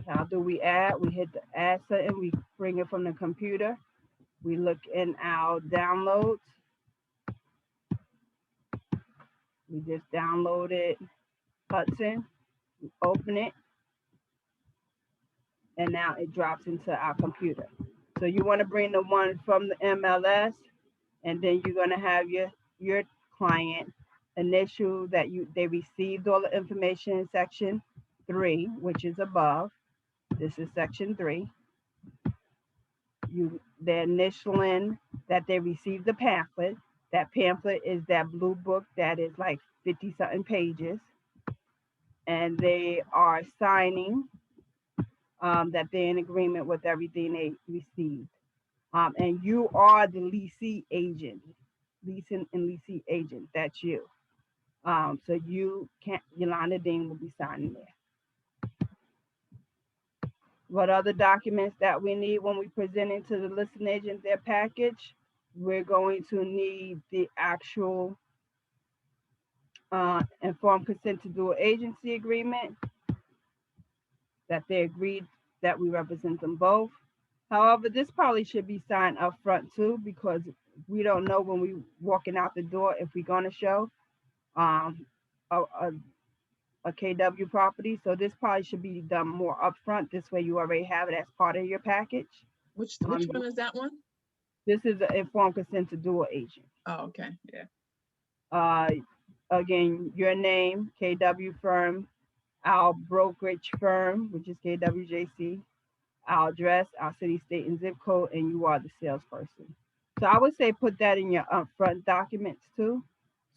how do we add? We hit the add button, we bring it from the computer. We look in our downloads. We just downloaded Hudson, we open it, and now it drops into our computer. So you want to bring the one from the MLS, and then you're going to have your client initial that they received all the information in section 3, which is above. This is section 3. They're initialing that they received the pamphlet. That pamphlet is that blue book that is like 50 something pages, and they are signing that they're in agreement with everything they received. And you are the leasing agent, leasing and leasing agent. That's you. So you can't, Yolanda Dean will be signing there. What other documents that we need when we present it to the listing agent their package? We're going to need the actual informed consent to do an agency agreement that they agreed that we represent them both. However, this probably should be signed up front too, because we don't know when we walking out the door if we're going to show a KW property. So this probably should be done more upfront. This way you already have it as part of your package. Which one is that one? This is an informed consent to do an agent. Oh, okay, yeah. Again, your name, KW firm, our brokerage firm, which is KWJC, our address, our city, state, and zip code, and you are the salesperson. So I would say put that in your upfront documents too.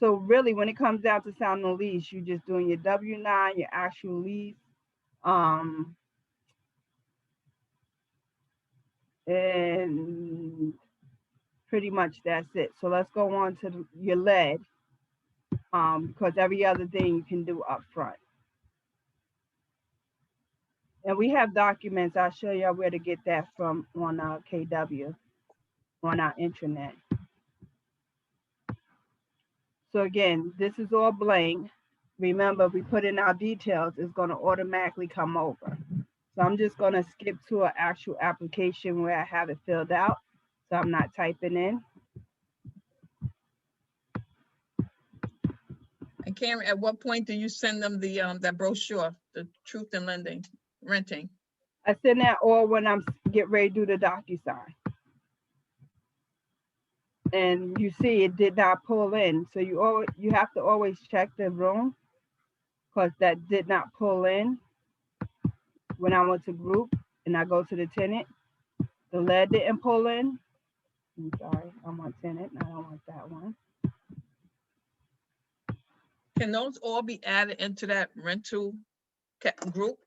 So really, when it comes down to signing the lease, you're just doing your W-9, your actual lease, and pretty much that's it. So let's go on to your lead, because every other thing you can do up front. And we have documents. I'll show y'all where to get that from on our KW, on our intranet. So again, this is all blank. Remember, we put in our details, it's going to automatically come over. So I'm just going to skip to an actual application where I have it filled out. So I'm not typing in. And Karen, at what point do you send them the that brochure, the Truth in Lending, Renting? I send that all when I'm get ready to do the DocuSign. And you see it did not pull in. So you have to always check the room, because that did not pull in when I went to group and I go to the tenant. The lead didn't pull in. I'm sorry, I want tenant, I don't want that one. Can those all be added into that rental group?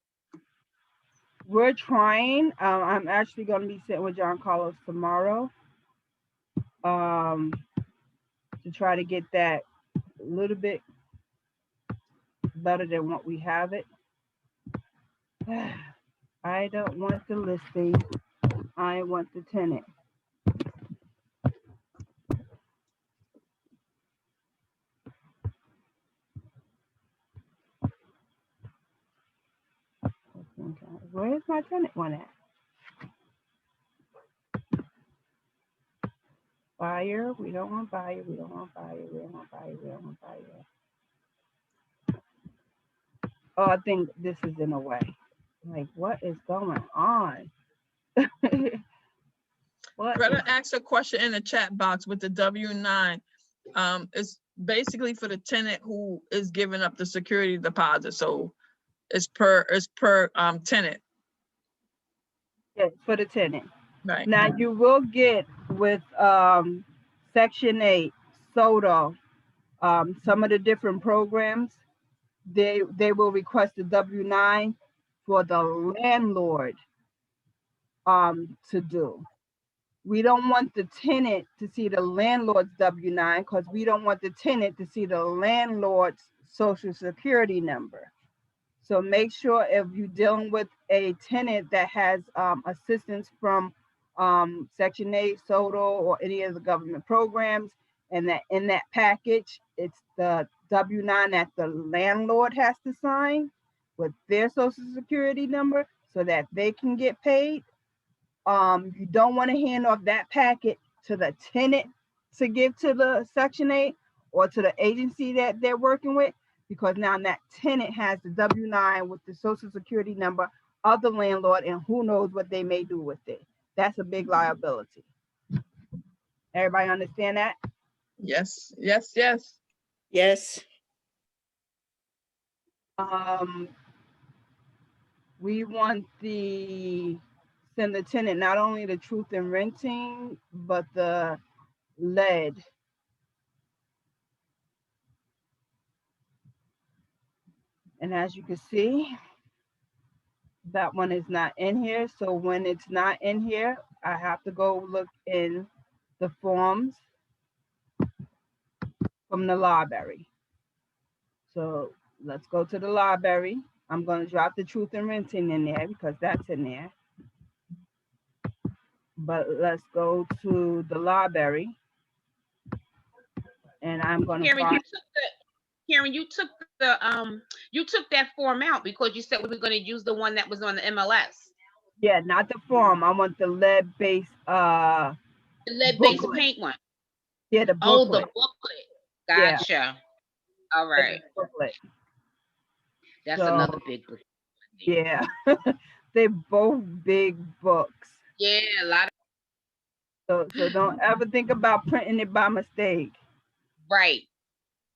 We're trying. I'm actually going to be sitting with John Carlos tomorrow to try to get that a little bit better than what we have it. I don't want the listing. I want the tenant. Where's my tenant one at? Buyer, we don't want buyer, we don't want buyer, we don't want buyer, we don't want buyer. Oh, I think this is in a way. Like, what is going on? What? Greta asked a question in the chat box with the W-9. It's basically for the tenant who is giving up the security deposit. So it's per tenant, Yes, for the tenant. right? Now you will get with Section 8, SODO, some of the different programs, they will request a W-9 for the landlord to do. We don't want the tenant to see the landlord's W-9 because we don't want the tenant to see the landlord's social security number. So make sure if you're dealing with a tenant that has assistance from Section 8, SODO, or any of the government programs, and that in that package, it's the W-9 that the landlord has to sign with their social security number so that they can get paid. You don't want to hand off that packet to the tenant to give to the Section 8 or to the agency that they're working with, because now that tenant has the W-9 with the social security number of the landlord, and who knows what they may do with it. That's a big liability. Everybody understand that? Yes, yes, yes. Yes. We want send the tenant not only the truth in renting, but the lead. And as you can see, that one is not in here. So when it's not in here, I have to go look in the forms from the library. So let's go to the library. I'm going to drop the truth in renting in there because that's in there. But let's go to the library. And I'm going to Karen, find. You took that form out because you said we were going to use the one that was on the MLS. Yeah, not the form. I want the lead-based The lead-based booklet. paint one. Yeah, the Oh, booklet. the booklet. Yeah. Gotcha. All right. Booklet. That's another big book. Yeah. They're both big books. Yeah, a lot of. So don't ever think about printing it by mistake. Right.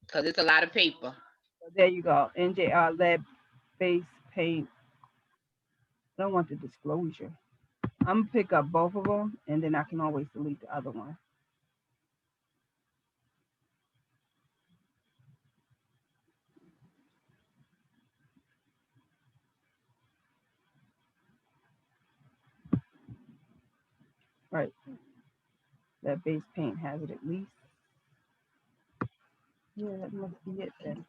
Because it's a lot of paper. So there you go. NJR lead-based paint. I don't want the disclosure. I'm gonna pick up both of them, and then I can always delete the other one. Right. That base paint has it at least. Yeah, that must be it then.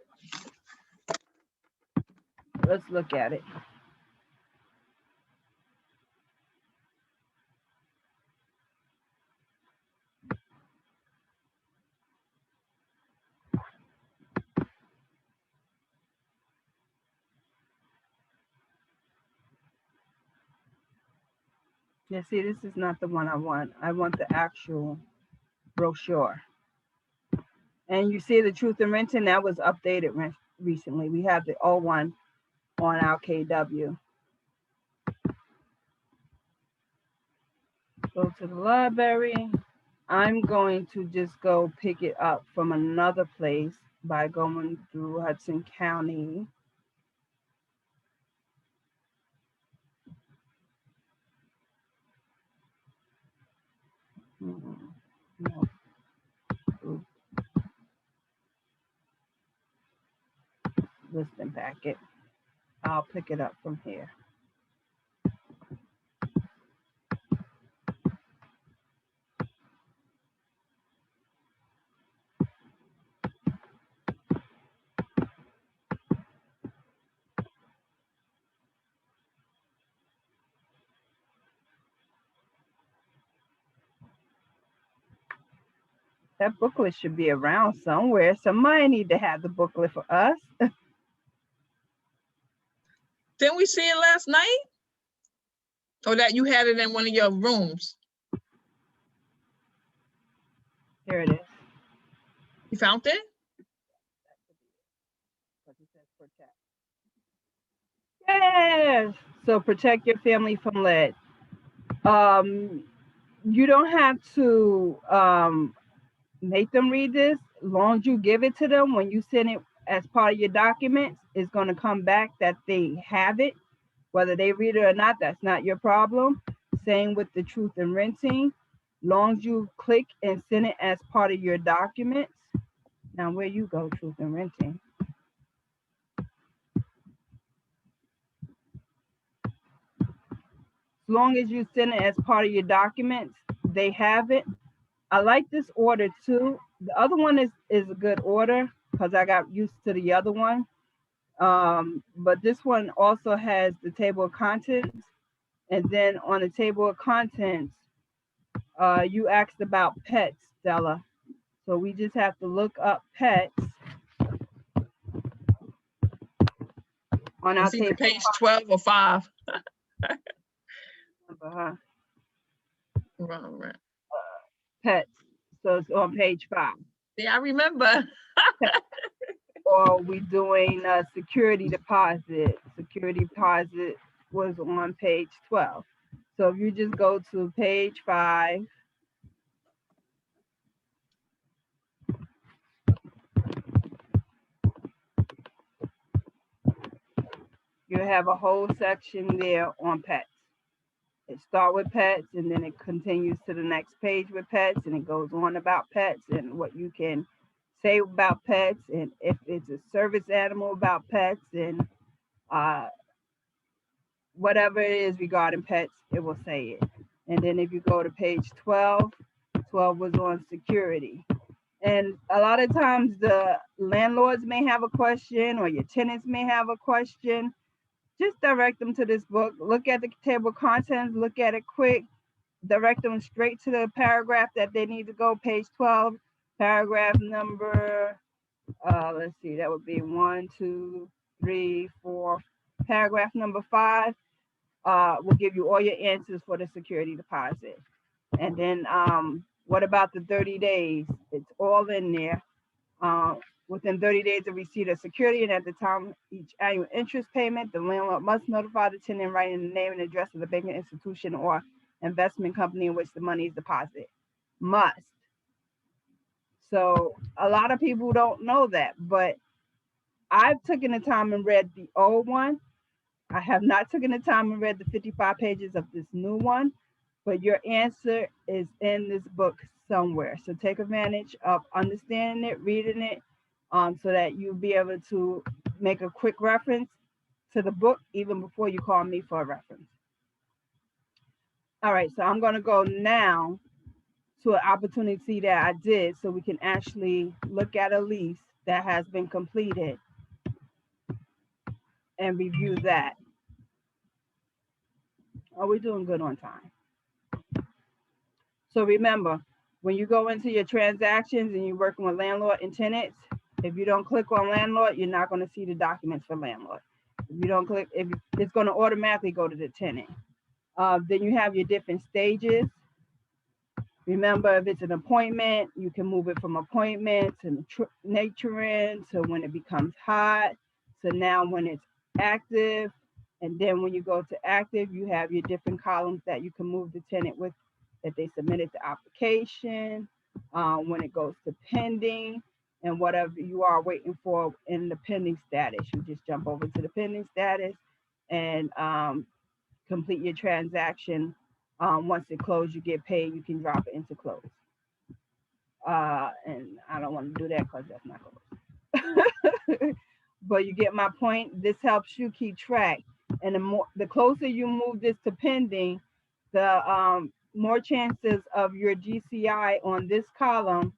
Let's look at it. Yeah, see, this is not the one I want. I want the actual brochure. And you see the truth in renting, that was updated recently. We have the old one on our KW. Go to the library. I'm going to just go pick it up from another place by going through Hudson County. No. Listing packet. I'll pick it up from here. That booklet should be around somewhere. Somebody need to have the booklet for us. Didn't we see it last night? Or that you had it in one of your rooms? Here it is. You found it? Yes. So protect your family from lead. You don't have to make them read this. As long as you give it to them, when you send it as part of your documents, it's going to come back that they have it. Whether they read it or not, that's not your problem. Same with the truth in renting. Long as you click and send it as part of your documents. Now, where you go, truth in renting? As long as you send it as part of your documents, they have it. I like this order too. The other one is a good order because I got used to the other one. But this one also has the table of contents. And then on the table of contents, you asked about pets, Stella. So we just have to look up pets on our It's either table page 12 or 5. of Right. pets. So it's on page 5. Yeah, I remember. Or we doing security deposit. Security deposit was on page 12. So if you just go to page 5, you have a whole section there on pets. It starts with pets and then it continues to the next page with pets and it goes on about pets and what you can say about pets and if it's a service animal about pets and whatever it is regarding pets, it will say it. And then if you go to page 12, 12 was on security. And a lot of times the landlords may have a question or your tenants may have a question. Just direct them to this book. Look at the table of contents, look at it quick, direct them straight to the paragraph that they need to go, page 12, paragraph number, let's see, that would be 1, 2, 3, 4, paragraph number 5. Will give you all your answers for the security deposit. And then what about the 30 days? It's all in there. Within 30 days of receipt of security and at the time each annual interest payment, the landlord must notify the tenant in writing the name and address of the banking institution or investment company in which the money is deposited. Must. So a lot of people don't know that, but I've taken the time and read the old one. I have not taken the time and read the 55 pages of this new one, but your answer is in this book somewhere. So take advantage of understanding it, reading it, so that you'll be able to make a quick reference to the book even before you call me for a reference. All right, so I'm gonna go now to an opportunity that I did so we can actually look at a lease that has been completed and review that. Are we doing good on time? So remember, when you go into your transactions and you're working with landlord and tenants, if you don't click on landlord, you're not going to see the documents for landlord. If you don't click, if it's going to automatically go to the tenant. Then you have your different stages. Remember, if it's an appointment, you can move it from appointment to nurturing to when it becomes hot. So now when it's active, and then when you go to active, you have your different columns that you can move the tenant with, that they submitted the application, when it goes to pending, and whatever you are waiting for in the pending status. You just jump over to the pending status and complete your transaction. Once it closes, you get paid, you can drop it into close. And I don't want to do that because that's not close. But you get my point. This helps you keep track. And the closer you move this to pending, the more chances of your GCI on this column,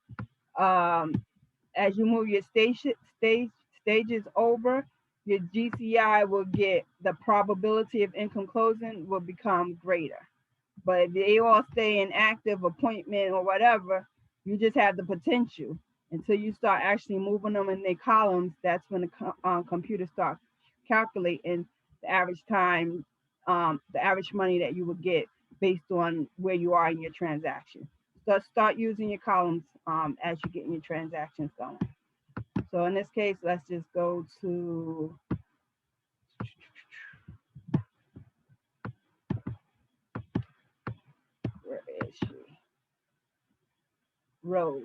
as you move your stages over, your GCI will get, the probability of income closing will become greater. But if they all stay in active appointment or whatever, you just have the potential. Until you start actually moving them in their columns, that's when the computer starts calculating the average time, the average money that you would get based on where you are in your transaction. So start using your columns as you're getting your transactions going. So in this case, let's just go to where is she? Rose.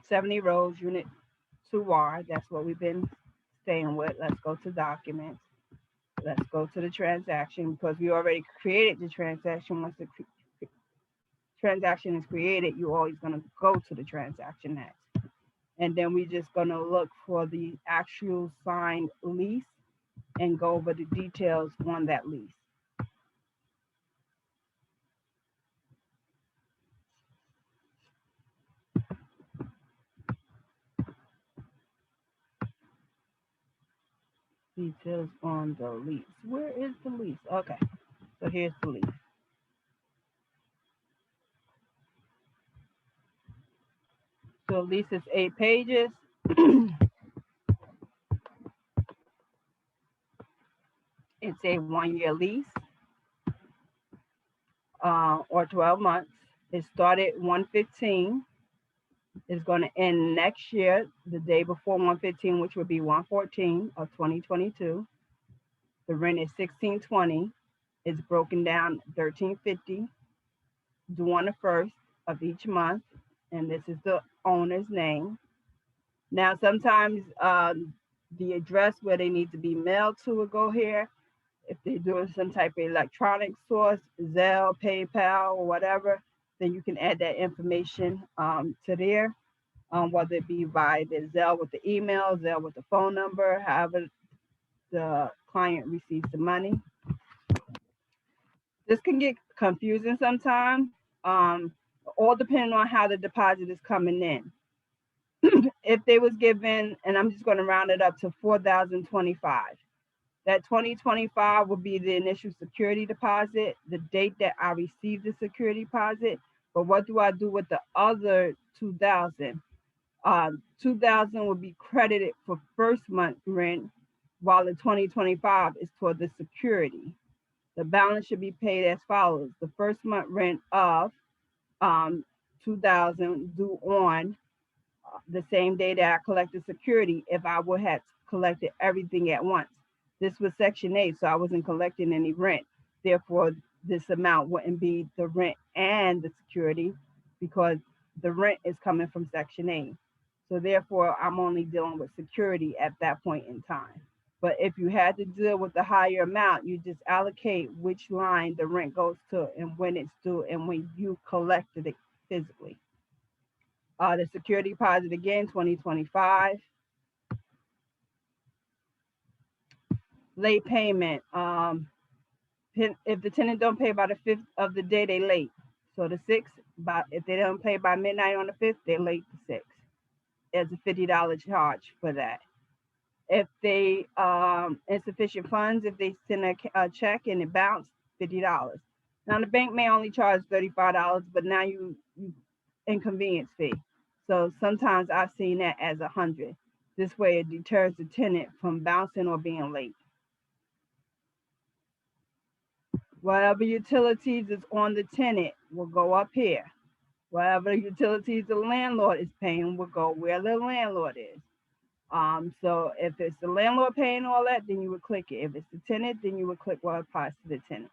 70 Rose, Unit 2R. That's what we've been staying with. Let's go to documents. Let's go to the transaction because we already created the transaction. Once the transaction is created, you're always going to go to the transaction next. And then we're just going to look for the actual signed lease and go over the details on that lease. Details on the lease. Where is the lease? Okay, so here's the lease. So lease is 8 pages. It's a 1-year lease or 12 months. It started 1/15. It's going to end next year, the day before 1/15, which would be 1/14 of 2022. The rent is $16.20. It's broken down $13.50 due on the 1st of each month, and this is the owner's name. Now, sometimes the address where they need to be mailed to will go here. If they're doing some type of electronic source, Zelle, PayPal, or whatever, then you can add that information to there, whether it be by the Zelle with the email, Zelle with the phone number, however the client receives the money. This can get confusing sometimes, all depending on how the deposit is coming in. If they was given, and I'm just going to round it up to $4,025, that $2,025 will be the initial security deposit, the date that I received the security deposit. But what do I do with the other $2,000? $2,000 will be credited for first month rent, while the $2,025 is toward the security. The balance should be paid as follows: the first month rent of $2,000 due on the same day that I collected security if I would have collected everything at once. This was Section 8, so I wasn't collecting any rent. Therefore, this amount wouldn't be the rent and the security because the rent is coming from Section 8. So therefore, I'm only dealing with security at that point in time. But if you had to deal with the higher amount, you just allocate which line the rent goes to and when it's due and when you collected it physically. The security deposit again, $2,025. Late payment. If the tenant don't pay by the 5th of the day, they late. So the 6th, if they don't pay by midnight on the 5th, they're late the 6th. There's a $50 charge for that. If they insufficient funds, if they send a check and it bounced, $50. Now the bank may only charge $35, but now you inconvenience fee. So sometimes I've seen that as $100. This way it deters the tenant from bouncing or being late. Whatever utilities is on the tenant will go up here. Whatever utilities the landlord is paying will go where the landlord is. So if it's the landlord paying all that, then you would click it. If it's the tenant, then you would click what applies to the tenant.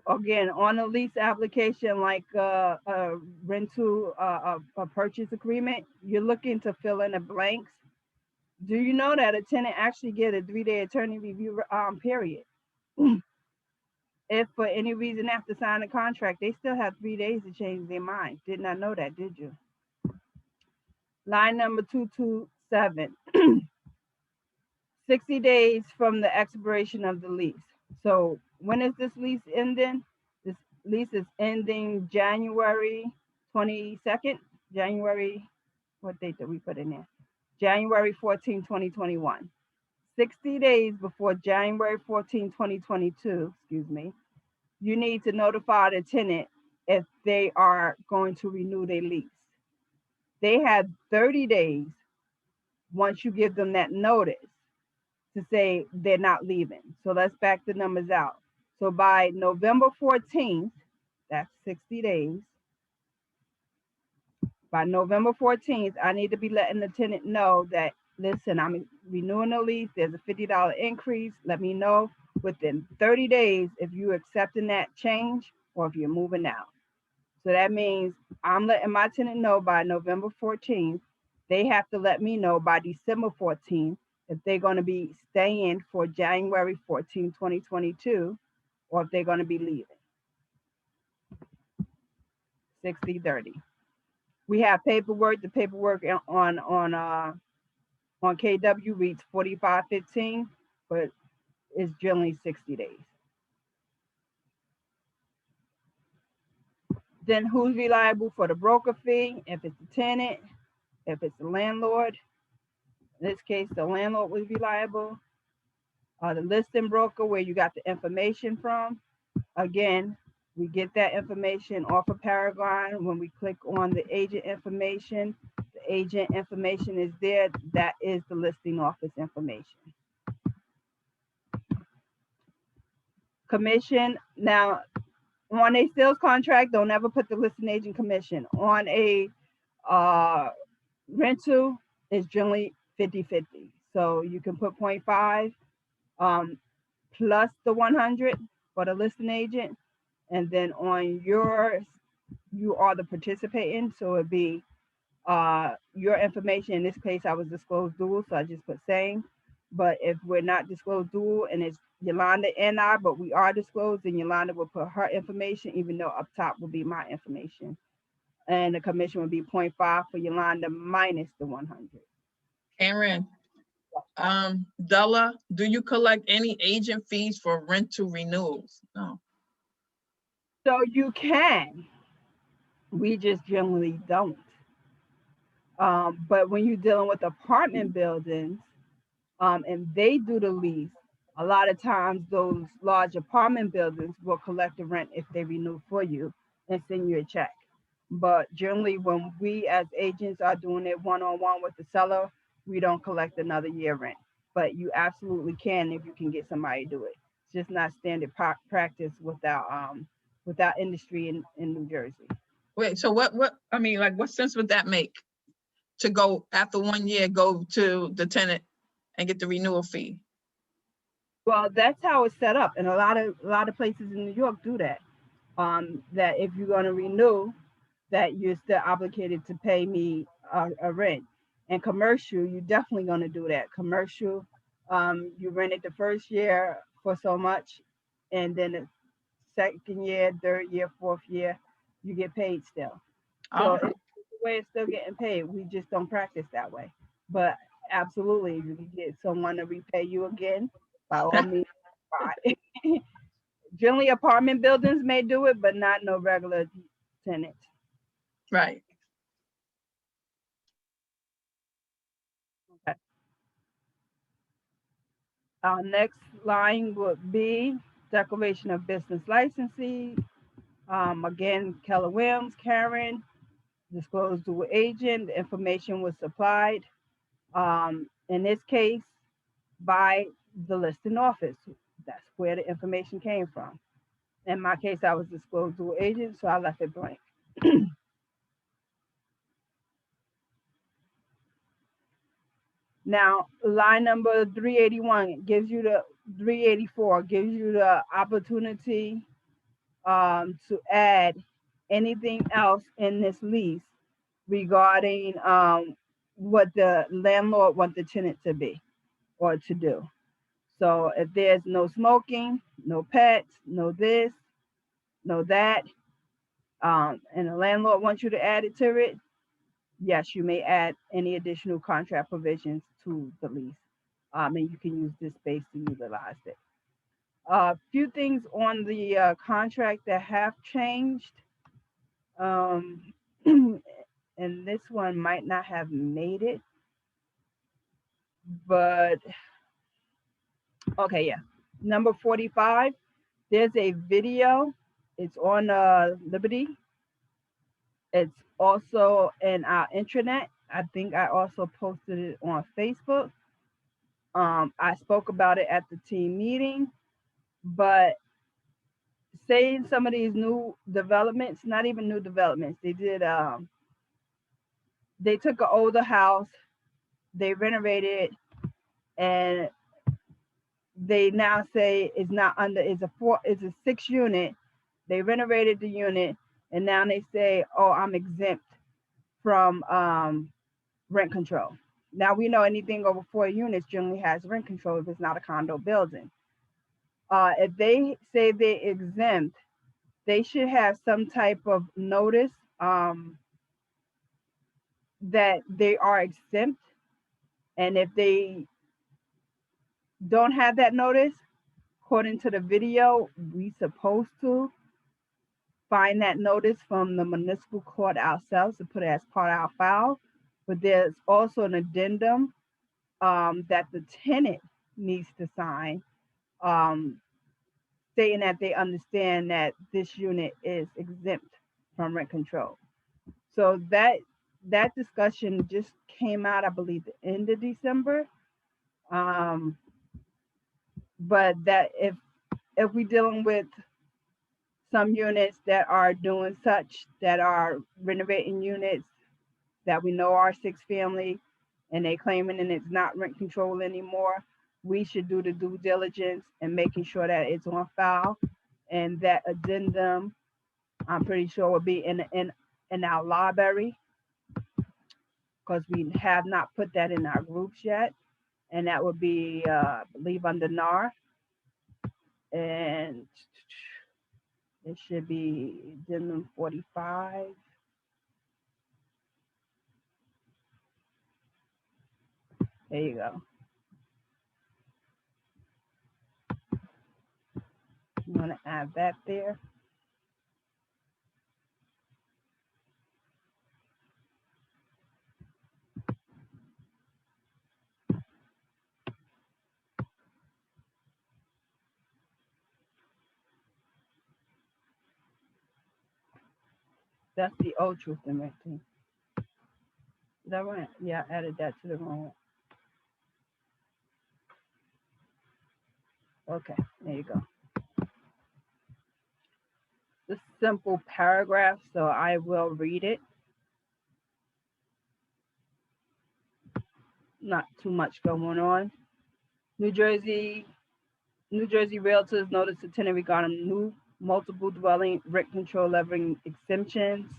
Again, on a lease application like a rental, a purchase agreement, you're looking to fill in the blanks. Do you know that a tenant actually get a 3-day attorney review period? If for any reason after signing a contract, they still have 3 days to change their mind. Did not know that, did you? Line number 227, 60 days from the expiration of the lease. So when is this lease ending? This lease is ending January 22nd. What date did we put in there? January 14, 2021. 60 days before January 14, 2022, you need to notify the tenant if they are going to renew their lease. They have 30 days once you give them that notice to say they're not leaving. So let's back the numbers out. So by November 14th, that's 60 days. By November 14th, I need to be letting the tenant know that, listen, I'm renewing the lease. There's a $50 increase. Let me know within 30 days if you're accepting that change or if you're moving out. So that means I'm letting my tenant know by November 14th. They have to let me know by December 14th if they're going to be staying for January 14, 2022, or if they're going to be leaving. 60/30. We have paperwork. The paperwork on KW reads 4515, but it's generally 60 days. Then who's reliable for the broker fee? If it's the tenant, if it's the landlord. In this case, the landlord was reliable. The listing broker, where you got the information from. Again, we get that information off of Paragon. When we click on the agent information, the agent information is there. That is the listing office information. Commission. Now, on a sales contract, don't ever put the listing agent commission. On a rental, it's generally 50/50. So you can put 0.5 plus the 100 for the listing agent. And then on yours, you are the participating. So it'd be your information. In this case, I was disclosed dual, so I just put same. But if we're not disclosed dual and it's Yolanda and I, but we are disclosed, then Yolanda will put her information, even though up top will be my information. And the commission would be 0.5 for Yolanda minus the 100. Karen, Della, do you collect any agent fees for rental renewals? No. So you can. We just generally don't. But when you're dealing with apartment buildings, and they do the lease, a lot of times those large apartment buildings will collect the rent if they renew for you and send you a check. But generally, when we as agents are doing it one-on-one with the seller, we don't collect another year rent. But you absolutely can if you can get somebody to do it. It's just not standard practice without industry in New Jersey. Wait, so what, I mean, like, what sense would that make? To go after 1 year, go to the tenant and get the renewal fee? Well, that's how it's set up, and a lot of places in New York do that. That if you're going to renew, that you're still obligated to pay me a rent. And commercial, you're definitely going to do that. Commercial, you rent it the first year for so much, and then the second year, third year, fourth year, you get paid still. So it's the way it's still getting paid. We just don't practice that way. But absolutely, if you can get someone to repay you again, by all means, try. Generally, apartment buildings may do it, but not no regular tenant. Right. Okay. Our next line would be declaration of business licensee. Again, Keller Williams, Karen, disclosed to agent, the information was supplied. In this case, by the listing office. That's where the information came from. In my case, I was disclosed to agent, so I left it blank. Now, line number 381 gives you the 384 gives you the opportunity to add anything else in this lease regarding what the landlord wants the tenant to be or to do. So if there's no smoking, no pets, no this, no that, and the landlord wants you to add it to it, yes, you may add any additional contract provisions to the lease. And you can use this space to utilize it. A few things on the contract that have changed. And this one might not have made it, but okay, yeah. Number 45, there's a video. It's on Liberty. It's also in our intranet. I think I also posted it on Facebook. I spoke about it at the team meeting, but saying some of these new developments, not even new developments, they took an older house, they renovated it, and they now say it's not under, it's a 6 unit. They renovated the unit, And now they say, oh, I'm exempt from rent control. Now we know anything over 4 units generally has rent control if it's not a condo building. If they say they're exempt, they should have some type of notice that they are exempt. And if they don't have that notice, according to the video, we supposed to find that notice from the municipal court ourselves to put it as part of our file. But there's also an addendum that the tenant needs to sign, stating that they understand that this unit is exempt from rent control. So that discussion just came out, I believe, the end of December. But that if we're dealing with some units that are doing such, that are renovating units that we know are 6-family, and they claiming and it's not rent control anymore, we should do the due diligence and making sure that it's on file. And that addendum, I'm pretty sure will be in our library, because we have not put that in our groups yet. And that would be, I believe, under NAR. And it should be addendum 45. There you go. You want to add that there? That's the old truth in renting. Is that right? Yeah, I added that to the wrong one. Okay, there you go. This simple paragraph, so I will read it. Not too much going on. New Jersey realtors notice the tenant regarding new multiple dwelling rent control levying exemptions.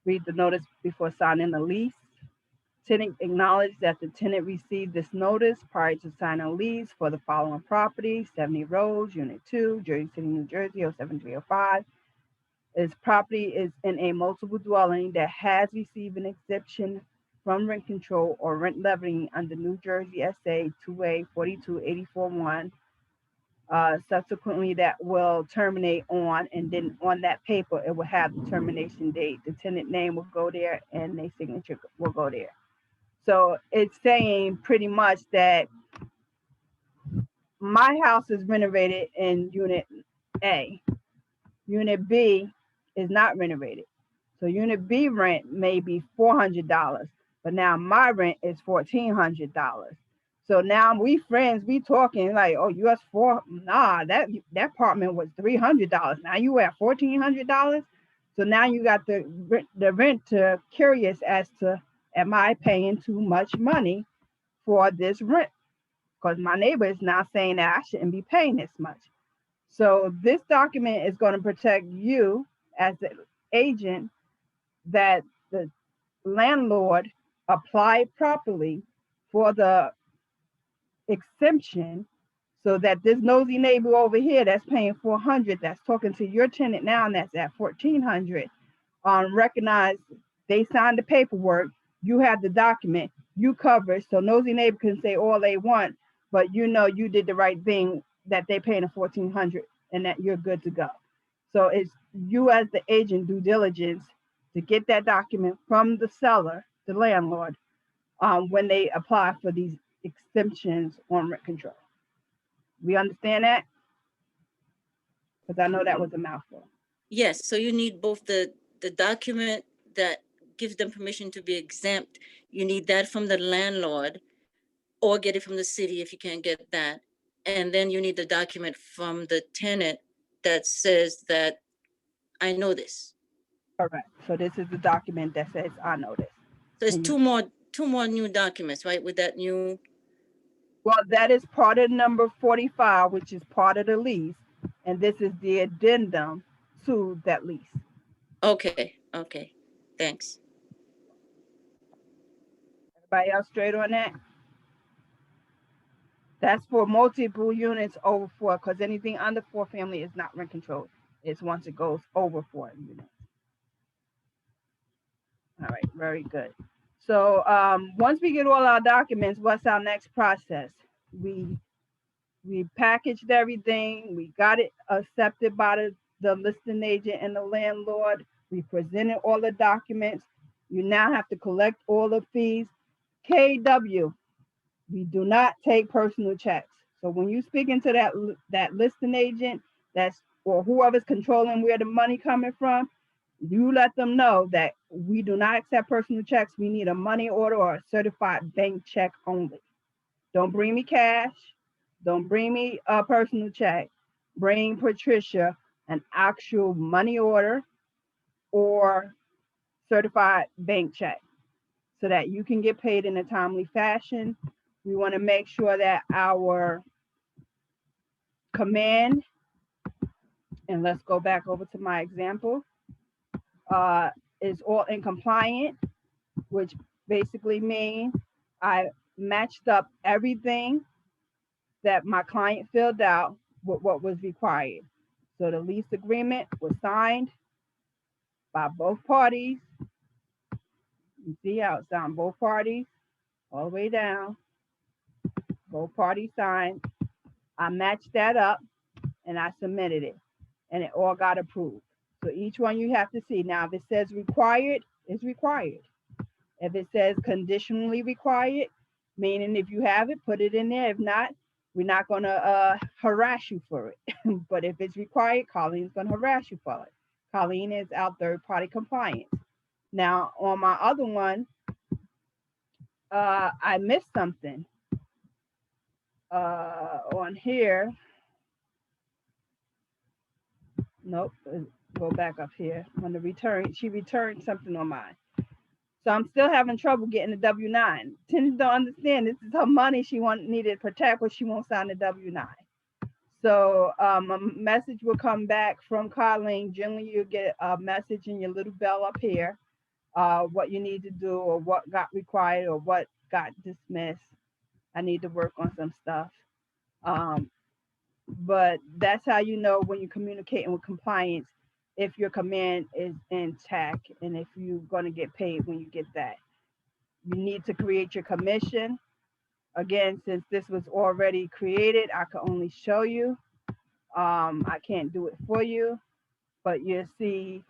Read the notice before signing the lease. Tenant acknowledged that the tenant received this notice prior to signing a lease for the following property: 70 Rose, Unit 2, Jersey City, New Jersey, 07305. This property is in a multiple dwelling that has received an exemption from rent control or rent levying under New Jersey SA 2A 42841. Subsequently, that will terminate on, and then on that paper, it will have the termination date. The tenant name will go there and their signature will go there. So it's saying pretty much that my house is renovated in Unit A. Unit B is not renovated. So Unit B rent may be $400, but now my rent is $1,400. So now we friends, we talking like, oh, you asked for, nah, that apartment was $300. Now you at $1,400. So now you got the renter curious as to, am I paying too much money for this rent? Because my neighbor is now saying that I shouldn't be paying this much. So this document is going to protect you as the agent, that the landlord applied properly for the exemption, so that this nosy neighbor over here that's paying $400, that's talking to your tenant now, and that's at $1,400, recognize they signed the paperwork, you have the document, you cover it, so nosy neighbor can say all they want, but you know you did the right thing, that they paying $1,400 and that you're good to go. So it's you as the agent due diligence to get that document from the seller, the landlord, when they apply for these exemptions on rent control. We understand that? Because I know that was a mouthful. Yes, so you need both the document that gives them permission to be exempt. You need that from the landlord, or get it from the city if you can't get that. And then you need the document from the tenant that says that I know this. Correct. So this is the document that says I know this. So it's And two more new documents, right? With that new, well, that is part of number 45, which is part of the lease. And this is the addendum to that lease. Okay, okay, thanks. Everybody else straight on that? That's for multiple units over 4, because anything under 4 family is not rent controlled. It's once it goes over 4 units. All right, very good. So once we get all our documents, what's our next process? We packaged everything. We got it accepted by the listing agent and the landlord. We presented all the documents. You now have to collect all the fees. KW, we do not take personal checks. So when you speak into that listing agent, or whoever's controlling where the money coming from, you let them know that we do not accept personal checks. We need a money order or a certified bank check only. Don't bring me cash. Don't bring me a personal check. Bring Patricia an actual money order or certified bank check so that you can get paid in a timely fashion. We want to make sure that our command, and let's go back over to my example, is all in compliant, which basically means I matched up everything that my client filled out with what was required. So the lease agreement was signed by both parties. You see how it's signed, both parties, all the way down. Both parties signed. I matched that up and I submitted it, and it all got approved. So each one you have to see. Now, if it says required, it's required. If it says conditionally required, meaning if you have it, put it in there. If not, we're not going to harass you for it. But if it's required, Colleen's going to harass you for it. Colleen is our third-party compliance. Now, on my other one, I missed something. On here, nope, go back up here. On the return, she returned something on mine. So I'm still having trouble getting the W-9. Tenants don't understand this is her money she needed to protect, but she won't sign the W-9. So a message will come back from Colleen. Generally, you get a message in your little bell up here, what you need to do or what got required or what got dismissed. I need to work on some stuff. But that's how you know when you're communicating with compliance, if your command is intact and if you're going to get paid when you get that. You need to create your commission. Again, since this was already created, I can only show you. I can't do it for you, but you'll see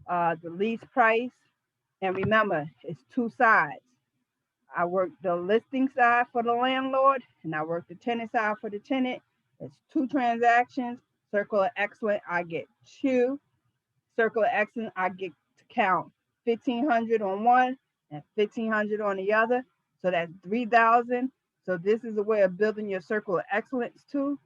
the lease price. And remember, it's two sides. I work the listing side for the landlord, and I work the tenant side for the tenant. It's 2 transactions. Circle of Excellence, I get 2. Circle of Excellence, I get to count 1,500 on one and 1,500 on the other. So that's 3,000. So this is a way of building your Circle of Excellence too,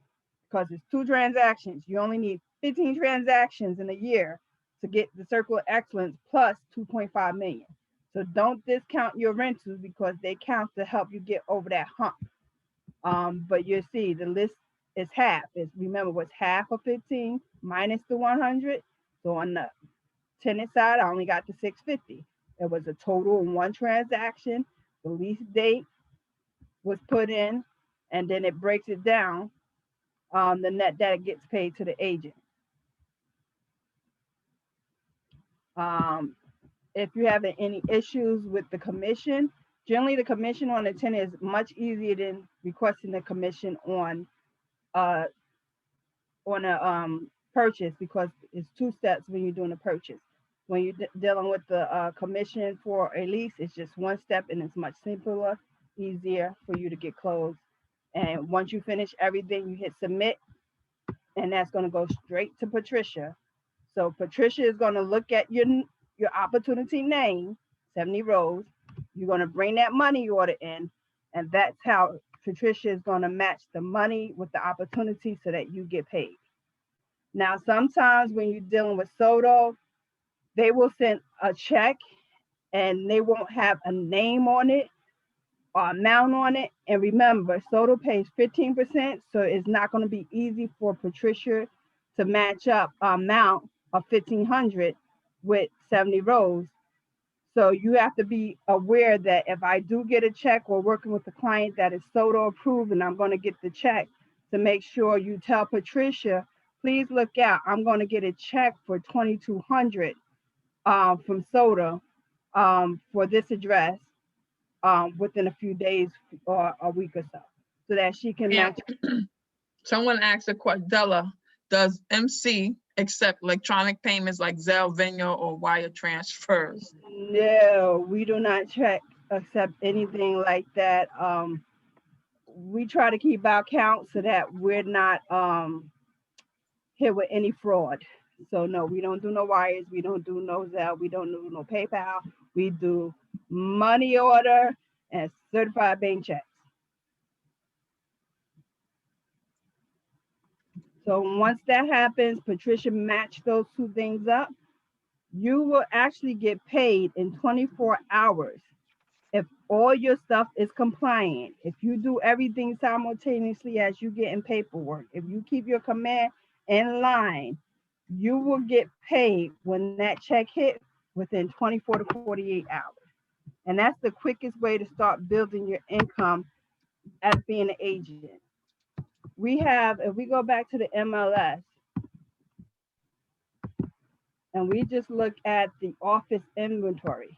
because it's 2 transactions. You only need 15 transactions in a year to get the Circle of Excellence plus 2.5 million. So don't discount your rentals because they count to help you get over that hump. But you see the list is half. Remember what's half of 15 minus the 100. So on the tenant side, I only got the 650. It was a total in 1 transaction. The lease date was put in, and then it breaks it down. The net that gets paid to the agent. If you have any issues with the commission, generally the commission on a tenant is much easier than requesting the commission on a purchase, because it's 2 steps when you're doing a purchase. When you're dealing with the commission for a lease, it's just 1 step and it's much simpler, easier for you to get closed. And once you finish everything, you hit submit, and that's going to go straight to Patricia. So Patricia is going to look at your opportunity name, 70 Rose. You're going to bring that money order in, and that's how Patricia is going to match the money with the opportunity so that you get paid. Now, sometimes when you're dealing with Soto, they will send a check and they won't have a name on it or amount on it. And remember, Soto pays 15%, so it's not going to be easy for Patricia to match up an amount of $1,500 with 70 rows. So you have to be aware that if I do get a check or working with a client that is SOTA approved and I'm going to get the check, to make sure you tell Patricia, please look out, I'm going to get a check for 2,200 from SOTA for this address within a few days or a week or so that she can Yeah. match. Someone asked a question, Della, does MC accept electronic payments like Zelle, Venmo, or wire transfers? No, we do not accept anything like that. We try to keep our count so that we're not hit with any fraud. So no, we don't do no wires, we don't do no Zelle, we don't do no PayPal. We do money order and certified bank checks. So once that happens, Patricia matched those two things up. You will actually get paid in 24 hours if all your stuff is compliant. If you do everything simultaneously as you get in paperwork, if you keep your command in line, you will get paid when that check hit within 24 to 48 hours. And that's the quickest way to start building your income as being an agent. We have, if we go back to the MLS and we just look at the office inventory,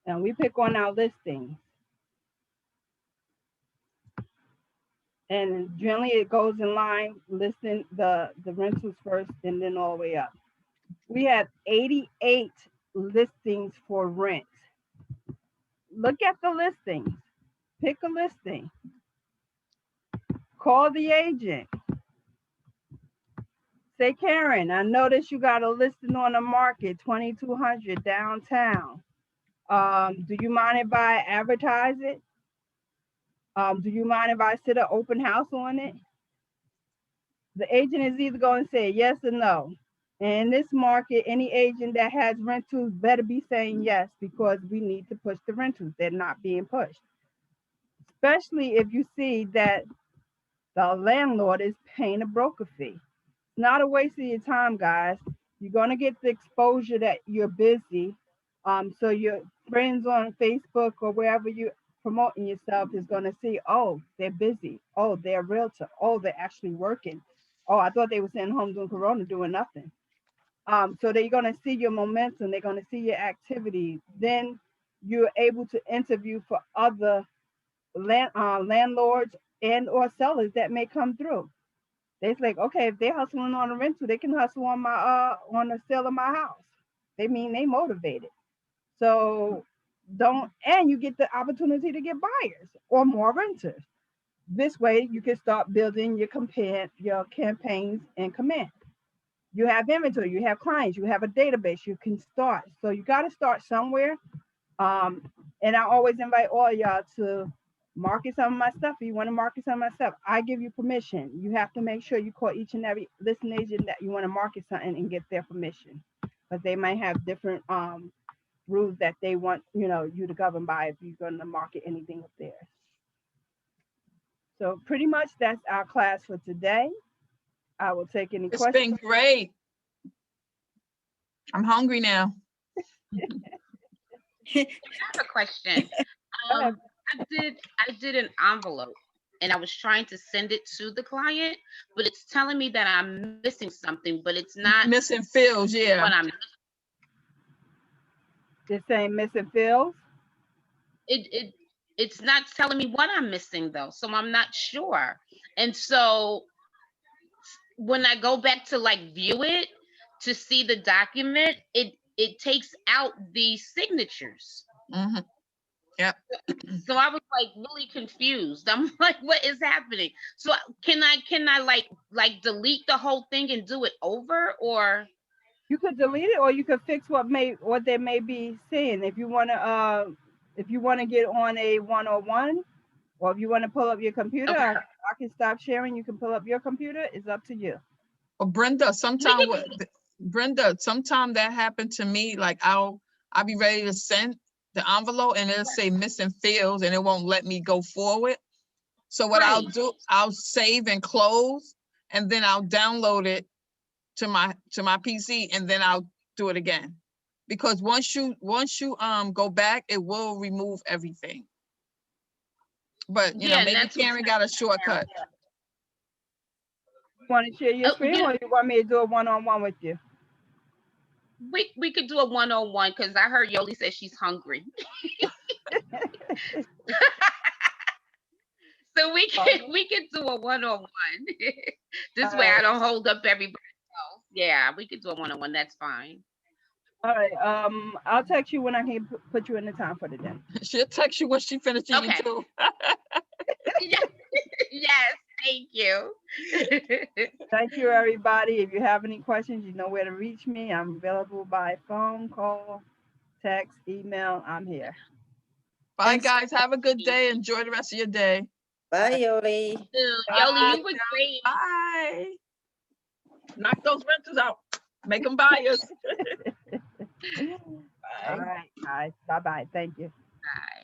and we pick on our listings, and generally it goes in line, listing the rentals first and then all the way up. We have 88 listings for rent. Look at the listings. Pick a listing. Call the agent. Say, Karen, I noticed you got a listing on the market, 2,200 downtown. Do you mind if I advertise it? Do you mind if I sit an open house on it? The agent is either going to say yes or no. And in this market, any agent that has rentals better be saying yes, because we need to push the rentals. They're not being pushed. Especially if you see that the landlord is paying a broker fee. It's not a waste of your time, guys. You're going to get the exposure that you're busy. So your friends on Facebook or wherever you're promoting yourself is going to see, oh, they're busy. Oh, they're a realtor. Oh, they're actually working. Oh, I thought they were sitting home doing Corona, doing nothing. So they're going to see your momentum. They're going to see your activity. Then you're able to interview for other landlords and or sellers that may come through. It's like, okay, if they're hustling on a rental, they can hustle on my on the sale of my house. They mean they motivated. So and you get the opportunity to get buyers or more renters. This way you can start building your campaigns and command. You have inventory, you have clients, you have a database, you can start. So you got to start somewhere. And I always invite all y'all to market some of my stuff. If you want to market some of my stuff, I give you permission. You have to make sure you call each and every listing agent that you want to market something and get their permission. But they might have different rules that they want, you to govern by if you're going to market anything of theirs. So pretty much that's our class for today. I will take any It's questions. been great. I'm hungry now. I have a question. I did an envelope and I was trying to send it to the client, but it's telling me that I'm missing something, but it's not Missing fields, yeah. what I'm. It's saying missing fields. It's not telling me what I'm missing though, so I'm not sure. And so when I go back to like view it to see the document, it takes out the signatures. Mm-hmm. Yep. So I was like really confused. I'm like, what is happening? So can I like delete the whole thing and do it over, or? You could delete it, or you could fix what they may be saying. If you want to get on a one-on-one, or if you want to pull up your computer, Okay. I can stop sharing. You can pull up your computer. It's up to you. Well, Brenda, sometime that happened to me. Like I'll be ready to send the envelope and it'll say missing fields and it won't let me go forward. So what I'll Right. do, I'll save and close, and then I'll download it to my PC, and then I'll do it again. Because once you go back, it will remove everything. But you know, Yeah, and maybe that's what's Karen got a shortcut. Want to share your Oh, screen, yeah. or you want me to do a one-on-one with you? We could do a one-on-one because I heard Yoli says she's hungry. So we can do a one-on-one. This way I Alright. don't hold up everybody else. Yeah, we could do a one-on-one. That's fine. All right. I'll text you when I can put you in the time for the dinner. She'll text you when she finishes eating Okay. too. Yes, thank you. Thank you, everybody. If you have any questions, you know where to reach me. I'm available by phone, call, text, email. I'm here. Bye, Thanks. guys. Have a good day. Enjoy the rest of your day. Bye, Yoli. Yoli, you were great. Bye. Knock those renters out. Make them buyers. All right, guys. Bye-bye. Thank you. Bye.